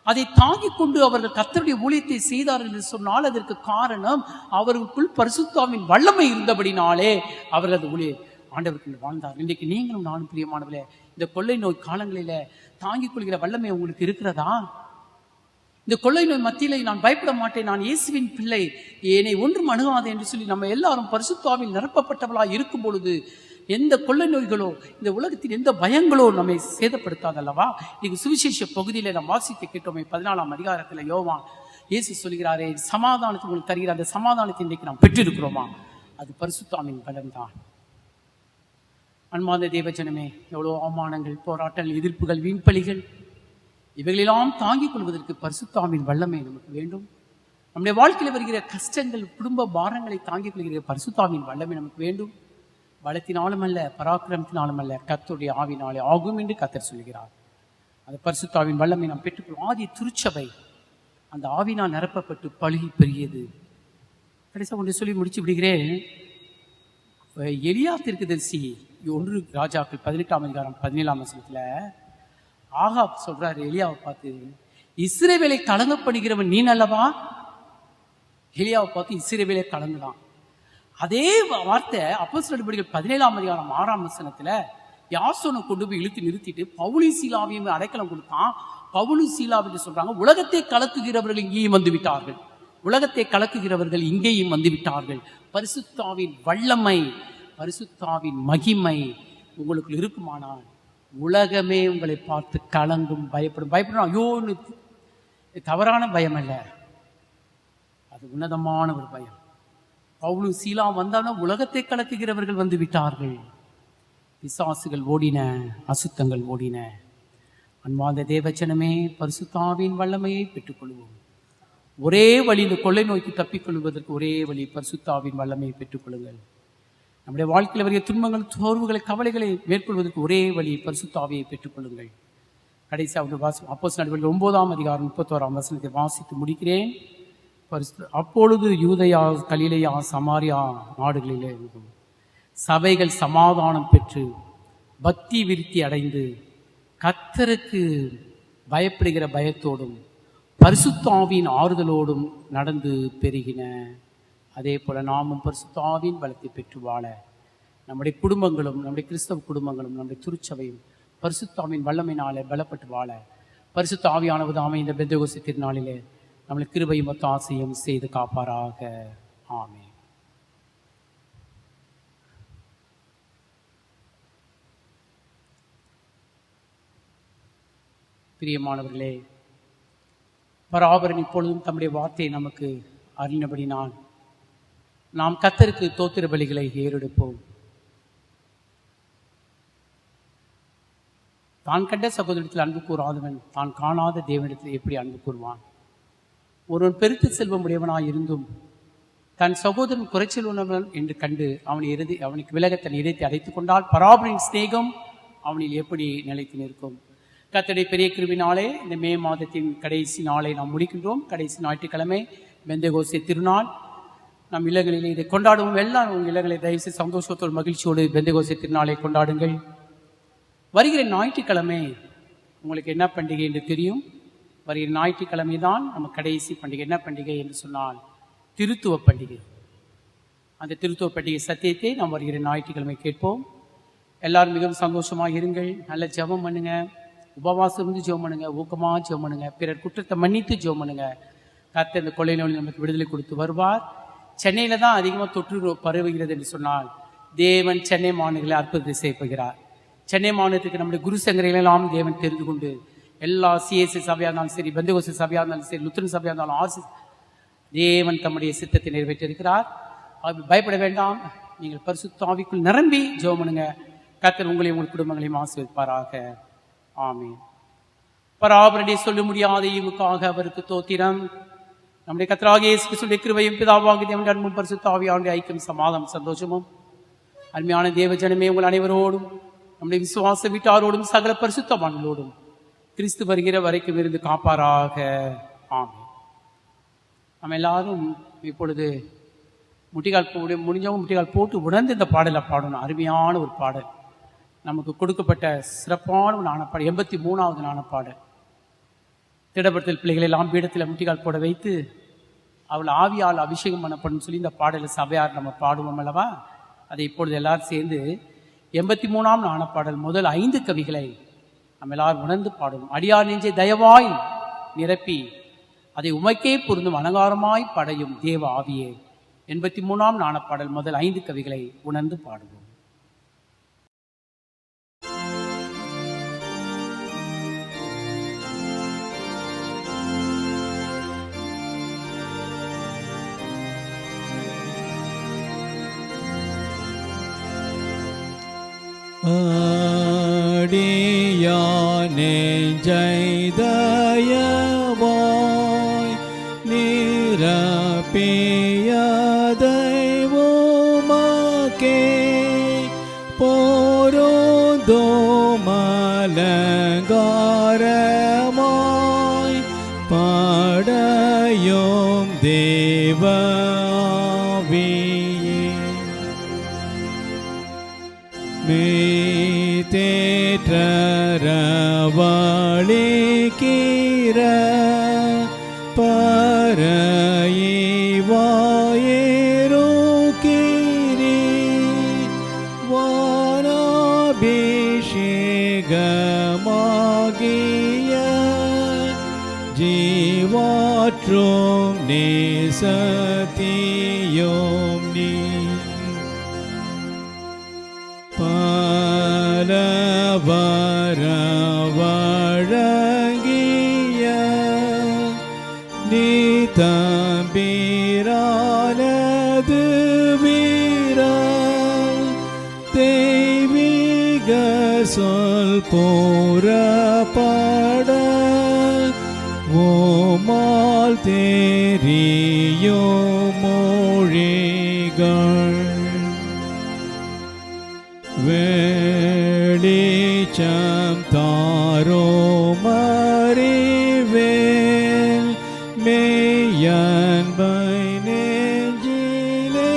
அதை தாங்கிக் கொண்டு அவர்கள் கர்த்தருடைய ஊழியத்தை செய்தார்கள் என்று சொன்னால் அதற்கு காரணம் அவர்களுக்குள் பரிசுத்தாவின் வல்லமை இருந்தபடினாலே அவர்கள் அந்த ஊழிய ஆண்டவர்கள் வாழ்ந்தார்கள். இன்றைக்கு நீங்களும் நானும் பிரியமானவர்களே, இந்த கொள்ளை நோய் காலங்களில தாங்கிக் கொள்கிற வல்லமை உங்களுக்கு இருக்கிறதா? இந்த கொள்ளை நோய் மத்தியிலே நான் பயப்பட மாட்டேன், நான் இயேசுவின் பிள்ளை, என்னை ஒன்றும் அணுகாது என்று சொல்லி நம்ம எல்லாரும் பரிசுத்தாவில் நிரப்பப்பட்டவளாக இருக்கும் பொழுது எந்த கொள்ளை நோய்களோ இந்த உலகத்தின் எந்த பயங்களோ நம்மை சேதப்படுத்தாதல்லவா? இன்னைக்கு சுவிசேஷ பகுதியில் நாம் வாசித்து கேட்டோமே, 14ஆம் அதிகாரத்தில் யோவான் இயேசு சொல்கிறாரே, சமாதானத்தை உங்களுக்கு தருகிற அந்த சமாதானத்தை இன்றைக்கு நாம் பெற்றிருக்கிறோமா? அது பரிசுத்தாவின் பலன்தான். அன்பார்ந்த தேவஜனமே, எவ்வளோ அவமானங்கள், போராட்டங்கள், எதிர்ப்புகள், வீண்பலிகள், இவைகளெல்லாம் தாங்கிக் கொள்வதற்கு பரிசுத்தாவின் வல்லமை நமக்கு வேண்டும். நம்முடைய வாழ்க்கையில் வருகிற கஷ்டங்கள், குடும்ப பாரங்களை தாங்கிக் கொள்கிற பரிசுத்தாவின் வல்லமை நமக்கு வேண்டும். பலத்தினாலும் அல்ல, பராக்கிரமத்தினாலும் அல்ல, கர்த்தருடைய ஆவினாலே ஆகும் என்று கர்த்தர் சொல்கிறார். அந்த பரிசுத்தாவின் வல்லமை நாம் பெற்றுக்கொள்ளும். ஆதி திருச்சபை அந்த ஆவினால் நிரப்பப்பட்டு பழுகி பெரியது. கடைசியாக ஒன்று சொல்லி முடிச்சு விடுகிறேன். எலியா தீர்க்கதரிசி 1 ராஜாக்கள் 18ஆம் அதிகாரம் 17ஆம் வசனத்தில் ஆகாப் சொல்றாரு எலியாவை பார்த்து, இஸ்ரவேலை கலங்கப்படுகிறவன் நீ அல்லவா? எலியாவை பார்த்து இஸ்ரவேலை கலங்குதான். அதே வார்த்தை அப்போஸ்தலர் நடபடிகள் 17ஆம் அதிகாரம் 6ஆம் வசனத்துல யாசோனை கொண்டு போய் இழுத்து நிறுத்திட்டு பவுலி சீலாவையும் அடைக்கலம் கொடுத்தான். பவுலு சீலா என்று சொல்றாங்க, உலகத்தை கலக்குகிறவர்கள் இங்கேயும் வந்து விட்டார்கள், உலகத்தை கலக்குகிறவர்கள் இங்கேயும் வந்து விட்டார்கள். பரிசுத்தாவின் வல்லமை, பரிசுத்தாவின் மகிமை உங்களுக்கு இருக்குமானால் உலகமே உங்களை பார்த்து கலங்கும், பயப்படும். பயப்படணும் ஐயோன்னு தவறான பயம் அல்ல, அது உன்னதமான ஒரு பயம். பவுலு சீலா வந்தாலும் உலகத்தை கலக்குகிறவர்கள் வந்து விட்டார்கள். பிசாசுகள் ஓடின, அசுத்தங்கள் ஓடின. அன்பார்ந்த தேவச்சனமே, பரிசுத்தாவின் வல்லமையை பெற்றுக்கொள்வோம். ஒரே வழி, இந்த கொள்ளை நோய்க்கு தப்பிக்கொள்வதற்கு ஒரே வழி பரிசுத்தாவின் வல்லமையை பெற்றுக்கொள்ளுங்கள். நம்முடைய வாழ்க்கையில் வரைய துன்பங்கள், சோர்வுகளை, கவலைகளை மேற்கொள்வதற்கு ஒரே வழி பரிசுத்தாவியை பெற்றுக்கொள்ளுங்கள். கடைசியாக அப்போஸ்தலர் நடபடிகள் 9ஆம் அதிகாரம் 31ஆம் வசனத்தை வாசித்து முடிக்கிறேன். அப்பொழுது யூதயா, கலிலேயா, சமாரியா நாடுகளிலே சபைகள் சமாதானம் பெற்று பக்தி விருத்தி அடைந்து கர்த்தருக்கு பயப்படுகிற பயத்தோடும் பரிசுத்தாவின் ஆறுதலோடும் நடந்து பெருகின. அதே போல நாமும் பரிசுத்தாவின் பலத்தை பெற்று வாழ நம்முடைய குடும்பங்களும், நம்முடைய கிறிஸ்தவ குடும்பங்களும், நம்முடைய திருச்சபையும் பரிசுத்தாவின் வல்லமையினாலே பலப்பட்டு வாழ பரிசுத்த ஆவியானவர் தாமே இந்த பெந்தெகோஸ்தே திருநாளிலே நம்மளுக்கு கிருபையும் ஒத்தாசையும் செய்து காப்பாராக. ஆமென். பிரியமானவர்களே, பராபரன் இப்பொழுதும் தம்முடைய வார்த்தையை நமக்கு அறிந்தபடினால் நாம் கர்த்தருக்கு தோத்திர பலிகளை ஏறெடுப்போம். தான் கண்ட சகோதரத்தில் அன்பு கூறாதவன் தான் காணாத தேவனிடத்தில் எப்படி அன்பு கூறுவான்? ஒருவன் பெருத்து செல்வம் உடையவனாய் இருந்தும் தன் சகோதரன் குறைச்சல் உணவன் என்று கண்டு அவனுக்கு விலக தன் இதயத்தை அடைத்துக் கொண்டால் பராபரின் சிநேகம் அவனில் எப்படி நிலைத்து நிற்கும்? கர்த்தருடைய பெரிய கிருபையினாலே இந்த மே மாதத்தின் கடைசி நாளை நாம் முடிக்கின்றோம். கடைசி ஞாயிற்றுக்கிழமை பெந்தெகோஸ்தே திருநாள். நம் இல்லங்களிலே இதை கொண்டாடுவோம். எல்லாரும் உங்கள் இல்லங்களை தயவுசெய்து சந்தோஷத்தோடு மகிழ்ச்சியோடு பெந்தெகோஸ்தே திருநாளை கொண்டாடுங்கள். வருகிற ஞாயிற்றுக்கிழமை உங்களுக்கு என்ன பண்டிகை என்று தெரியும். வருகிற ஞாயிற்றுக்கிழமை தான் நம்ம கடைசி பண்டிகை. என்ன பண்டிகை என்று சொன்னால் திருத்துவ பண்டிகை. அந்த திருத்துவ பண்டிகை சத்தியத்தை நாம் வருகிற ஞாயிற்றுக்கிழமை கேட்போம். எல்லாரும் மிகவும் சந்தோஷமாக இருங்கள். நல்ல ஜெபம் பண்ணுங்க, உபவாசம் இருந்து ஜெபம் பண்ணுங்க, ஊக்கமாக ஜெபம் பண்ணுங்க, பிறர் குற்றத்தை மன்னித்து ஜெபம் பண்ணுங்க. கர்த்தர் இந்த கொள்ளை நோயில் நமக்கு விடுதலை கொடுத்து வருவார். சென்னையில் தான் அதிகமாக தொற்று பரவுகிறது என்று சொன்னால் தேவன் சென்னை மாநிலங்களை அற்புதத்தை செய்யப்படுகிறார். சென்னை மாநிலத்துக்கு நம்முடைய குரு சங்கரைகளெல்லாம் தேவன் தெரிந்து கொண்டு எல்லா சிஎஸ்சி சபையாக இருந்தாலும் சரி, பெந்தெகோஸ்தே சபையாக இருந்தாலும் சரி, லுத்தரன் சபையாக இருந்தாலும் தேவன் தம்முடைய சித்தத்தை நிறைவேற்றியிருக்கிறார். பயப்பட வேண்டாம். நீங்கள் பரிசுத்த ஆவிக்குள் நிரம்பி ஜெபம் பண்ணுங்க. கர்த்தர் உங்களையும் உங்கள் குடும்பங்களையும் ஆசீர்வதிப்பாராக. ஆமென். பராபரனை சொல்ல முடியாத ஈவுக்காக அவருக்கு தோத்திரம். நம்முடைய கர்த்தராகிய இயேசு கிறிஸ்துவின் கிருபையும் பிதாவாகிய தேவனுடைய அன்பும் பரிசுத்த ஆவியானவருடைய ஐக்கியம், சமாதானம், சந்தோஷமும் அருமையான தேவ ஜனமே உங்கள் அனைவரோடும், நம்முடைய விசுவாச வீட்டாரோடும், சகல பரிசுத்தவான்களோடும் கிறிஸ்து வருகிற வரைக்கும் இருந்து காப்பாராக. ஆமென். நம்ம எல்லாரும் இப்பொழுது முட்டிகால் முடிஞ்சவங்க முட்டிகால் போட்டு உணர்ந்து இந்த பாடலை பாடணும். அருமையான ஒரு பாடல், நமக்கு கொடுக்கப்பட்ட சிறப்பான ஒரு நாணப்பாடல், 83வது நாணப்பாடல். திடப்படுத்தல் பிள்ளைகளை எல்லாம் பீடத்தில் முட்டிகால் போட வைத்து அவள் ஆவியால் அபிஷேகம் பண்ணப்படும் சொல்லி இந்த பாடலை சபையார் நம்ம பாடுவோம் அல்லவா? அதை இப்பொழுது எல்லாரும் சேர்ந்து 83ஆம் நாணப்பாடல் முதல் 5 கவிகளை நம்ம எல்லாரும் உணர்ந்து பாடுவோம். அடியார் நெஞ்சை தயவாய் நிரப்பி அதை உமைக்கே பொருந்தும் அலங்காரமாய் படையும் தேவ ஆவியே. 83ஆம் நாணப்பாடல் முதல் 5 கவிகளை உணர்ந்து பாடுவோம். அடியானே ஜெயதயவாய் நிரப்பி பியதைவுமக்கே பொருந்தோமலங்காரமாய் படையும் தேவாவியே மெய்தேற்றரவளிக்கிற பரைவாயேரோக்கிரி வானாபிஷேகமாகிய ஜீவாற்றும் நேசத்தியோம் நீ பலவரவழங்கிய நீ தம்பிரானது வீர தெய்வீக சொல் போரப்பட ஓமால் தெரியும் மொழிகள் வெளிச்சம் தாரோம் அறிவேல் மெய்யன்பை நெஞ்சிலே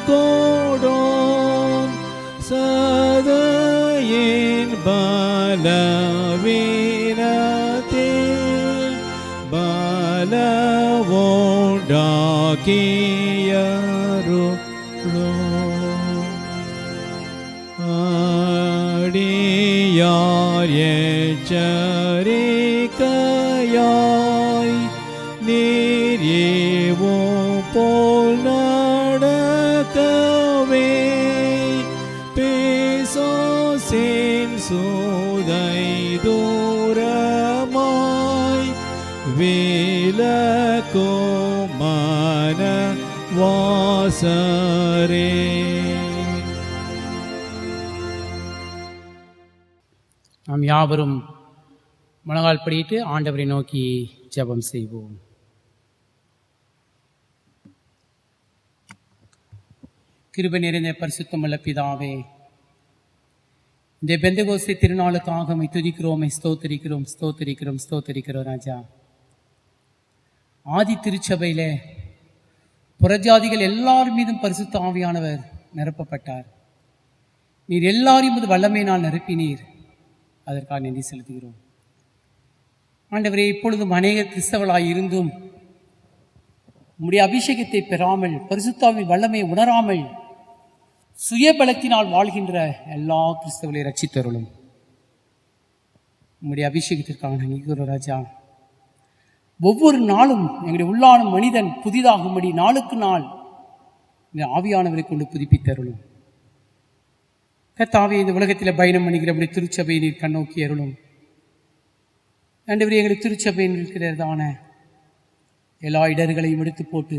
கோடோம் சதையின் பலவீனத்தில் பலவோண்டாக்கியருளோம் அடியார் எச்சரிக்கையாய் நீர் ஏவும் போல் நடக்கவே பேசோசின் சூதை தூரமாய் விலக்கோ மன வாசரே. நாம் யாவரும் முழங்கால் படியிட்டு ஆண்டவரை நோக்கி ஜெபம் செய்வோம். கிருபை நிறைந்த பரிசுத்தமுள்ள பிதாவே, இந்த பெந்தகோஸ்தே திருநாளுக்காக உம்மை துதிக்கிறோம், ஸ்தோத்தரிக்கிறோம் ராஜா. ஆதி திருச்சபையிலே புறஜாதிகள் எல்லார் மீதும் பரிசுத்த ஆவியானவர் நிரப்பப்பட்டார். நீர் எல்லாரையும் இது வல்லமையினால் நிரப்பினீர். அதற்காக நன்றி செலுத்துகிறோம் ஆண்டவரே. இப்பொழுதும் அநேக கிறிஸ்தவர்களாய் இருந்தும் உம்முடைய அபிஷேகத்தை பெறாமல், பரிசுத்தாவின் வல்லமையை உணராமல் சுயபலத்தினால் வாழ்கின்ற எல்லா கிறிஸ்தவர்களை ரட்சித்தருளும். உம்முடைய அபிஷேகத்திற்காக நன்றி ராஜா. ஒவ்வொரு நாளும் எங்களுடைய உள்ளான மனிதன் புதிதாகும்படி நாளுக்கு நாள் இந்த ஆவியானவரை கொண்டு புதுப்பித்தருளும். கர்த்தாவே, இந்த உலகத்தில் பயணம் பண்ணுகிற நம்முடைய திருச்சபையை நீர் கண்ணோக்கி அருளும். ஆண்டவரே, எங்களுடைய திருச்சபையில் இருக்கிறதான எல்லா இடர்களையும் எடுத்து போட்டு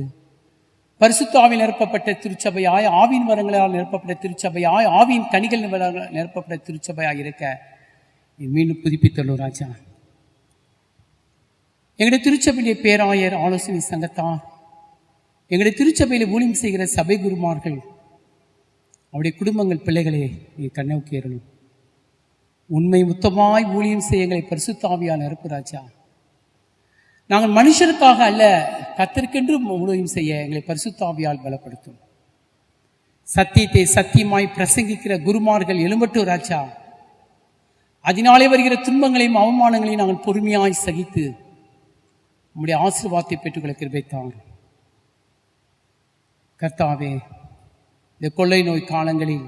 பரிசுத்தாவில் நிரப்பப்பட்ட திருச்சபையாய், ஆவின் வரங்களால் நிரப்பப்பட்ட திருச்சபையாய், ஆவின் கனிகள் நிரப்பப்பட்ட திருச்சபையாய் இருக்க மீண்டும் புதுப்பித்தருளும் ராஜா. எங்களுடைய திருச்சபையிலே பேராயர், ஆலோசனை சங்கத்தார், எங்களுடைய திருச்சபையில் ஊழியம் செய்கிற சபை குருமார்கள், அவருடைய குடும்பங்கள், பிள்ளைகளே நீ கண்ணோக்கி அருளும். உண்மை முத்தமாய் ஊழியம் செய்ய எங்களை பரிசுத்த ஆவியால் நிரப்பு ராஜா. நாங்கள் மனுஷருக்காக அல்ல, கர்த்தருக்கென்று ஊழியம் செய்ய எங்களை பரிசுத்த ஆவியால் பலப்படுத்தும். சத்தியத்தை சத்தியமாய் பிரசங்கிக்கிற குருமார்கள் எழும்பட்டும் ராஜா. அதனாலே வருகிற துன்பங்களையும் அவமானங்களையும் நாங்கள் பொறுமையாய் சகித்து உம்முடைய ஆசீர்வாதத்தை பெற்றுக்கொள்ள கிருபை தாரும் கர்த்தாவே. இந்த கொள்ளை நோய் காலங்களில்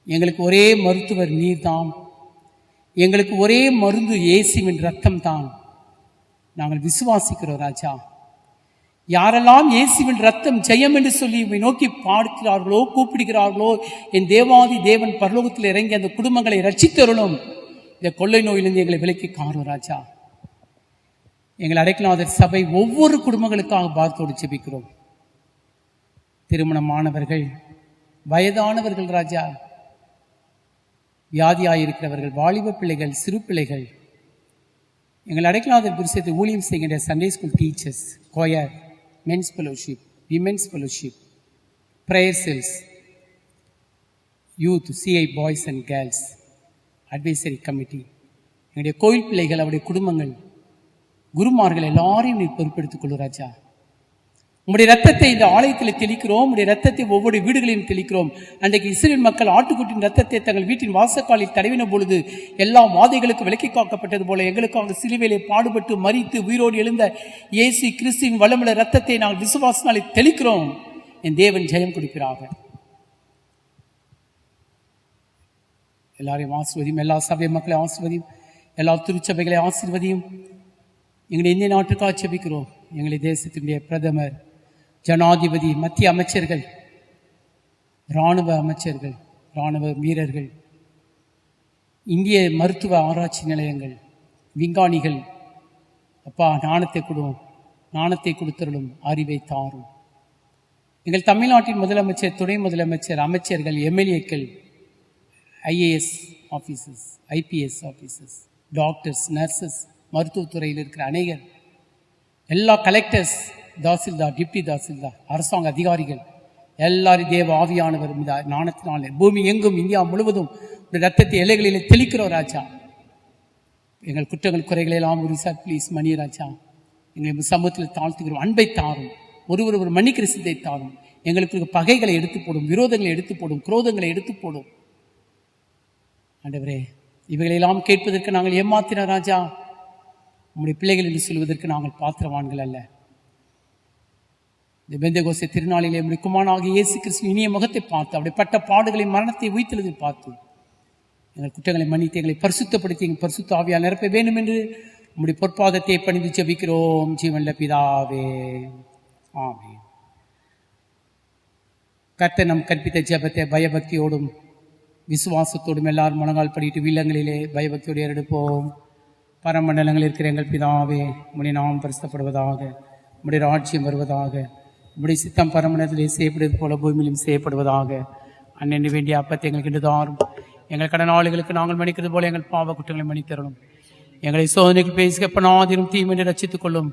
எங்களுக்கு ஒரே மருத்துவர் நீர்தான், எங்களுக்கு ஒரே மருந்து இயேசுவின் ரத்தம் தான். நாங்கள் விசுவாசிக்கிறோம் ராஜா. யாரெல்லாம் இயேசுவின் ரத்தம் ஜெயம் என்று சொல்லி இவை நோக்கி பார்க்கிறார்களோ, கூப்பிடுகிறார்களோ, என் தேவாதி தேவன் பரலோகத்தில் இறங்கி அந்த குடும்பங்களை ரட்சித்தருளும். இந்த கொள்ளை நோயிலிருந்து எங்களை விலக்கி காணும் ராஜா. எங்கள் அடைக்கலாதர் சபை ஒவ்வொரு குடும்பங்களுக்காக பார்த்தோடு ஜெபிக்கிறோம். திருமணமானவர்கள், வயதானவர்கள் ராஜா, வியாதியாயிருக்கிறவர்கள், வாலிப பிள்ளைகள், சிறு பிள்ளைகள், எங்கள் அடைக்கலாதர் புருஷத்தை ஊழியம் செய்கின்ற Sunday school teachers, choir, men's fellowship, women's fellowship, prayer cells, youth, CI boys and girls, advisory committee, எங்களுடைய கோயில் பிள்ளைகள், அவருடைய குடும்பங்கள், குருமார்கள் எல்லாரையும் நீ பொறுப்பெடுத்துக் கொள்ளு ராஜா. உங்களுடைய ரத்தத்தை இந்த ஆலயத்தில் தெளிக்கிறோம், உங்களுடைய ரத்தத்தை ஒவ்வொரு வீடுகளையும் தெளிக்கிறோம். அன்றைக்கு இஸ்ரேல் மக்கள் ஆட்டுக்குட்டின் ரத்தத்தை தங்கள் வீட்டின் வாசக்காலில் தடவின பொழுது எல்லா வாதைகளுக்கும் விலக்கி காக்கப்பட்டது போல எங்களுக்காக சிலுவையிலே பாடுபட்டு மரித்து உயிரோடு எழுந்த இயேசு கிறிஸ்துவின் வல்லமுள்ள ரத்தத்தை நாங்கள் விசுவாசனாலே தெளிக்கிறோம். என் தேவன் ஜெயம் கொடுக்கிறாக. எல்லாரையும் ஆசீர்வதியும், எல்லா சபை மக்களை ஆசீர்வதியும், எல்லா திருச்சபைகளை ஆசீர்வதியும். எங்களை இந்திய நாட்டுக்காக செபிக்கிறோம். எங்களை தேசத்தினுடைய பிரதமர், ஜனாதிபதி, மத்திய அமைச்சர்கள், இராணுவ அமைச்சர்கள், இராணுவ வீரர்கள், இந்திய மருத்துவ ஆராய்ச்சி நிலையங்கள், விஞ்ஞானிகள், அப்பா ஞானத்தை கொடுவோம், ஞானத்தை கொடுத்தருளும், அறிவை தாரும். எங்கள் தமிழ்நாட்டின் முதலமைச்சர், துணை முதலமைச்சர், அமைச்சர்கள், எம்எல்ஏக்கள், IAS officers, IPS officers, doctors, nurses, மருத்துவத்துறையில் இருக்கிற அநேகர், எல்லா கலெக்டர்ஸ், தாசில்தார், டிப்டி தாசில்தார், அரசாங்க அதிகாரிகள் எல்லாரும் தேவ ஆவியானவர் ஞானத்தினாலே பூமி எங்கும் இந்தியா முழுவதும் ரத்தத்தை எல்லைகளிலே தெளிக்கிறோம் ராஜா. எங்கள் குற்றங்கள் குறைகளை எல்லாம் ஒரு சார் ப்ளீஸ் மணி ராஜா, எங்களை சமூகத்தில் தாழ்த்துகிறோம். அன்பை தாரும், ஒரு மன்னிக்கிற சிந்தை தாரும். எங்களுக்கு பகைகளை எடுத்து போடும், விரோதங்களை எடுத்து போடும், குரோதங்களை எடுத்து போடும். ஆண்டவரே, இவைகளெல்லாம் கேட்பதற்கு நாங்கள் ஏமாத்தின ராஜா, உம்முடைய பிள்ளைகள் என்று சொல்வதற்கு நாங்கள் பாத்திரவான்கள் அல்ல. இந்த பெந்தகோஸ்தே திருநாளிலே நம்முடைய குமாரனாகிய இயேசு கிறிஸ்து இனிய முகத்தை பார்த்து, அவருடைய பட்ட பாடுகளை, மரணத்தை உயிர்த்தெழுதலை பார்த்து எங்கள் குற்றங்களை மன்னித்து எங்களை பரிசுத்தப்படுத்தி எங்கள் பரிசுத்த ஆவியால் நிரப்ப வேண்டும் என்று நம்முடைய பொற்பாதத்தை பணிந்து ஜெபிக்கிறோம் ஜீவனுள்ள பிதாவே, ஆமென். கர்த்தர் நம் கற்பித்த ஜெபத்தை பயபக்தியோடும் விசுவாசத்தோடும் எல்லாரும் முழங்கால் படிட்டு வில்லங்களிலே பயபக்தியோடு ஏறெடுப்போம். பரமண்டலங்கள் இருக்கிற எங்கள் பிதாவே, உம்முடைய நாமம் பரிசுத்தப்படுவதாக, உம்முடைய ராஜ்யம் வருவதாக, உம்முடைய சித்தம் பரமண்டலத்திலே செய்யப்படுவது போல பூமியிலும் செய்யப்படுவதாக. அன்னென்று வேண்டிய அப்பத்தை எங்களுக்கு இன்று தாரும். எங்கள் கடனாளிகளுக்கு நாங்கள் மன்னிக்கிறது போல எங்கள் பாவ குற்றங்களை மன்னித்தரணும். எங்களை சோதனைக்கு பேசிக்கப்படாதிரும், தீமென்று ரட்சித்துக் கொள்ளும்.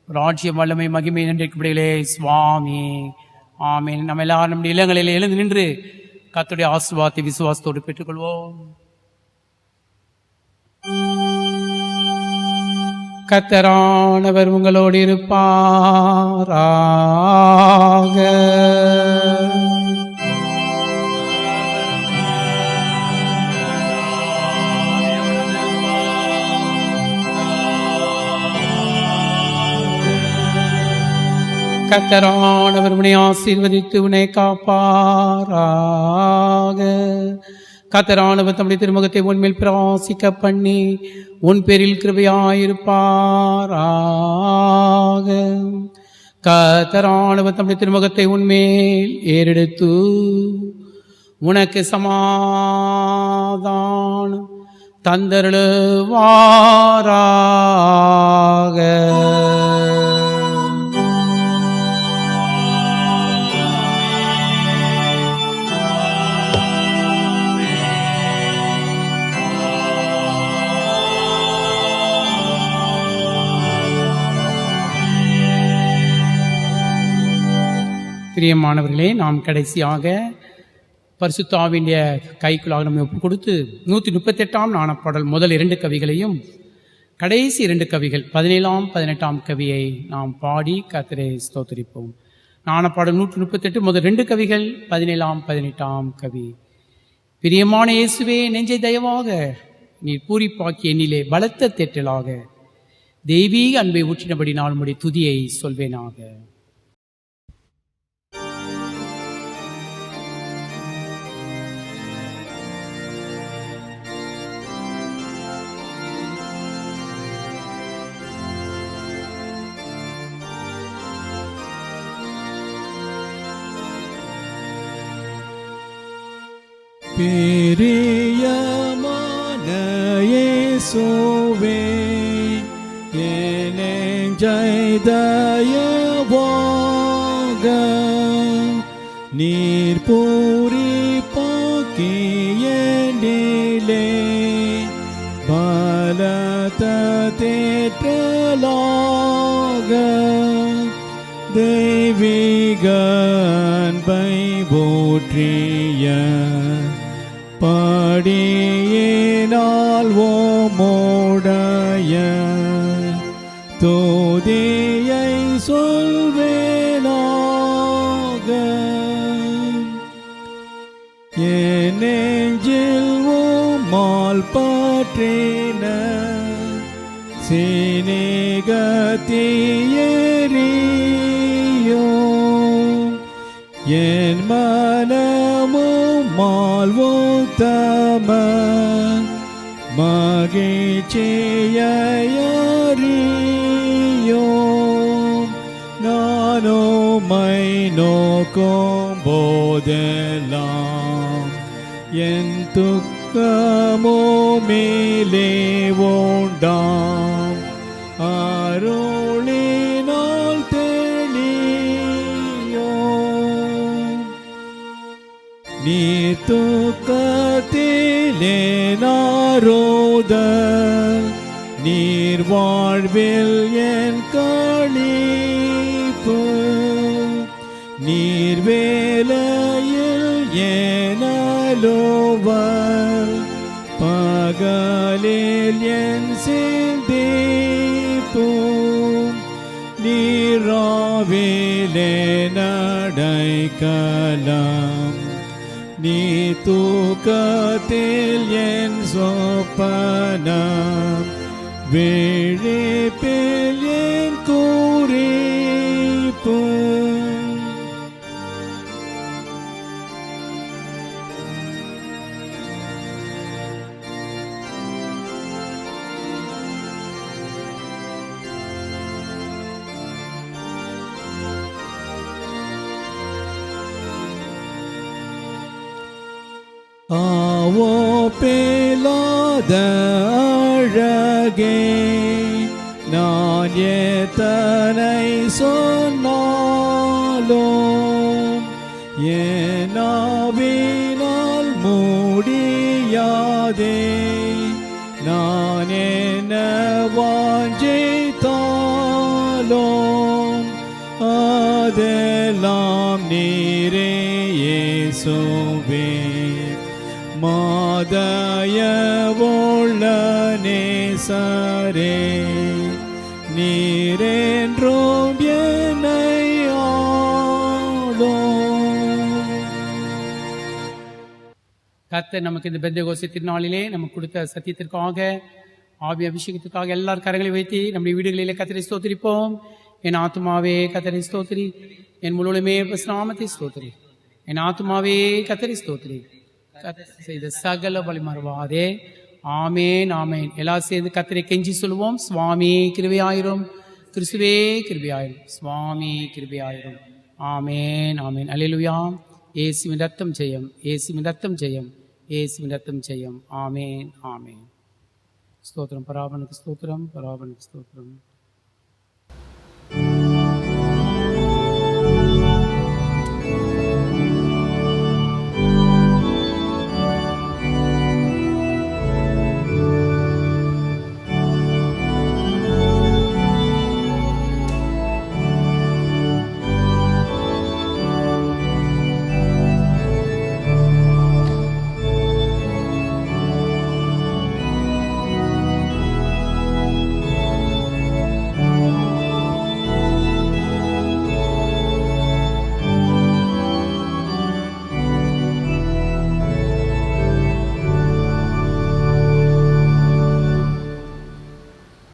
ராஜ்யம் வல்லமை மகிமை நன்றிக்கும்படிகளே சுவாமி, ஆமீன். நம்ம எல்லாரும் நம்முடைய இல்லங்களில் எழுந்து நின்று கர்த்தருடைய ஆசீர்வாதத்தை விசுவாசத்தோடு பெற்றுக்கொள்வோம். கர்த்தரானவர் உங்களோடு இருப்பாராக. கர்த்தரானவர் உன்னை ஆசீர்வதித்து உன்னை காப்பாராக. கர்த்தரானவர் தம்முடைய திருமுகத்தை உன்மேல் பிரகாசிக்க பண்ணி உன் பேரில் கிருபையாயிருப்பாராக. கர்த்தரானவர் தம்முடைய திருமுகத்தை உன்மேல் ஏறெடுத்து உனக்கு சமாதானம் தந்தருளுவாராக. பிரியமானவர்களே, நாம் கடைசியாக பரிசுத்த ஆவியுடைய கைக்குள்ளாக நம்ம ஒப்பு கொடுத்து 138ஆம் ஞானப்பாடல் முதல் 2 கவிகளையும் கடைசி 2 கவிகள் 17ஆம் 18ஆம் கவியை நாம் பாடி கர்த்தரை ஸ்தோத்திரிப்போம். ஞானப்பாடல் 138 முதல் 2 கவிகள், 17ஆம் 18ஆம் கவி. பிரியமான இயேசுவே, நெஞ்சை தயவாக நீர் பூரிப்பாக்கி என்னிலே பலத்த தேற்றலாக தெய்வீக அன்பை ஊற்றினபடி நான் உம்முடைய துதியை சொல்வேனாக. பிரியமான இயேசுவே, என் நெஞ்சை தயவாக நீர் பூரிப்பாக்கி என்னிலே பலத்த தேற்றலாக தெய்வீக அன்பை போற்றிய படியினால் ஓமோடைய தோதியை சொல்வேனாக. என் நெஞ்சில் உம்மால் பற்றின சிநேகத்தீயரியோ என் மனமும் மால்வோத்தம மகிழ்ச்சியறியோ நானோ மை நோக்கும் போதெல்லாம் என் துக்கமோ மேலே உண்டாம் அருளினால் தெளியோ நீ துக்கத்திலே நாரோதல் நீர் வாழ்வில் என் களிப்பு நீர் வேலையில் எனலோவர் பகலில் என் சிந்திப்பு நீராவிலே நடைக்கலாம் நீ தூக்கத்தில் என் சொப்பனம் விழிப்பில் என் குறிப்பு ஆவோ பேலாத அழகே நான் எத்தனை சொன்னாலும் என் ஆவினால் முடியாதே நான் என்ன வாஞ்சித்தாலும் அதெல்லாம் நீரே இயேசுவே மாதயவுள்ள நேசரே நீரென்றும் என்னை ஆளும். கர்த்தர் நமக்கு இந்த பெந்தகோஸ்து திருநாளிலே நமக்கு கொடுத்த சத்தியத்திற்காக ஆவி அபிஷேகத்திற்காக எல்லார் கரங்களை வைத்து நம்முடைய வீடுகளிலே கர்த்தரை ஸ்தோத்திரிப்போம். என் ஆத்துமாவே கர்த்தரை ஸ்தோத்திரி, என் முழுமே நாமத்தை ஸ்தோத்திரி. என் ஆத்துமாவே கர்த்தரை ஸ்தோத்திரி, கர்த்தர் செய்த சகல வழி மறவாதே. ஆமேன் ஆமேன். எல்லாம் சேர்ந்து கர்த்தரை கெஞ்சி சொல்லுவோம். சுவாமி கிருபையாயிரும், கிறிஸ்துவே கிருபையாயிரும், சுவாமி கிருபையாயிரும். ஆமேன் ஆமேன். அல்லேலூயா. இயேசுவின் ரத்தம் ஜெயம், இயேசுவின் ரத்தம் ஜெயம், இயேசுவின் ரத்தம் ஜெயம். ஆமேன் ஆமேன். ஸ்தோத்திரம் பராபனுக்கு ஸ்தோத்திரம், பராபனுக்கு ஸ்தோத்திரம்.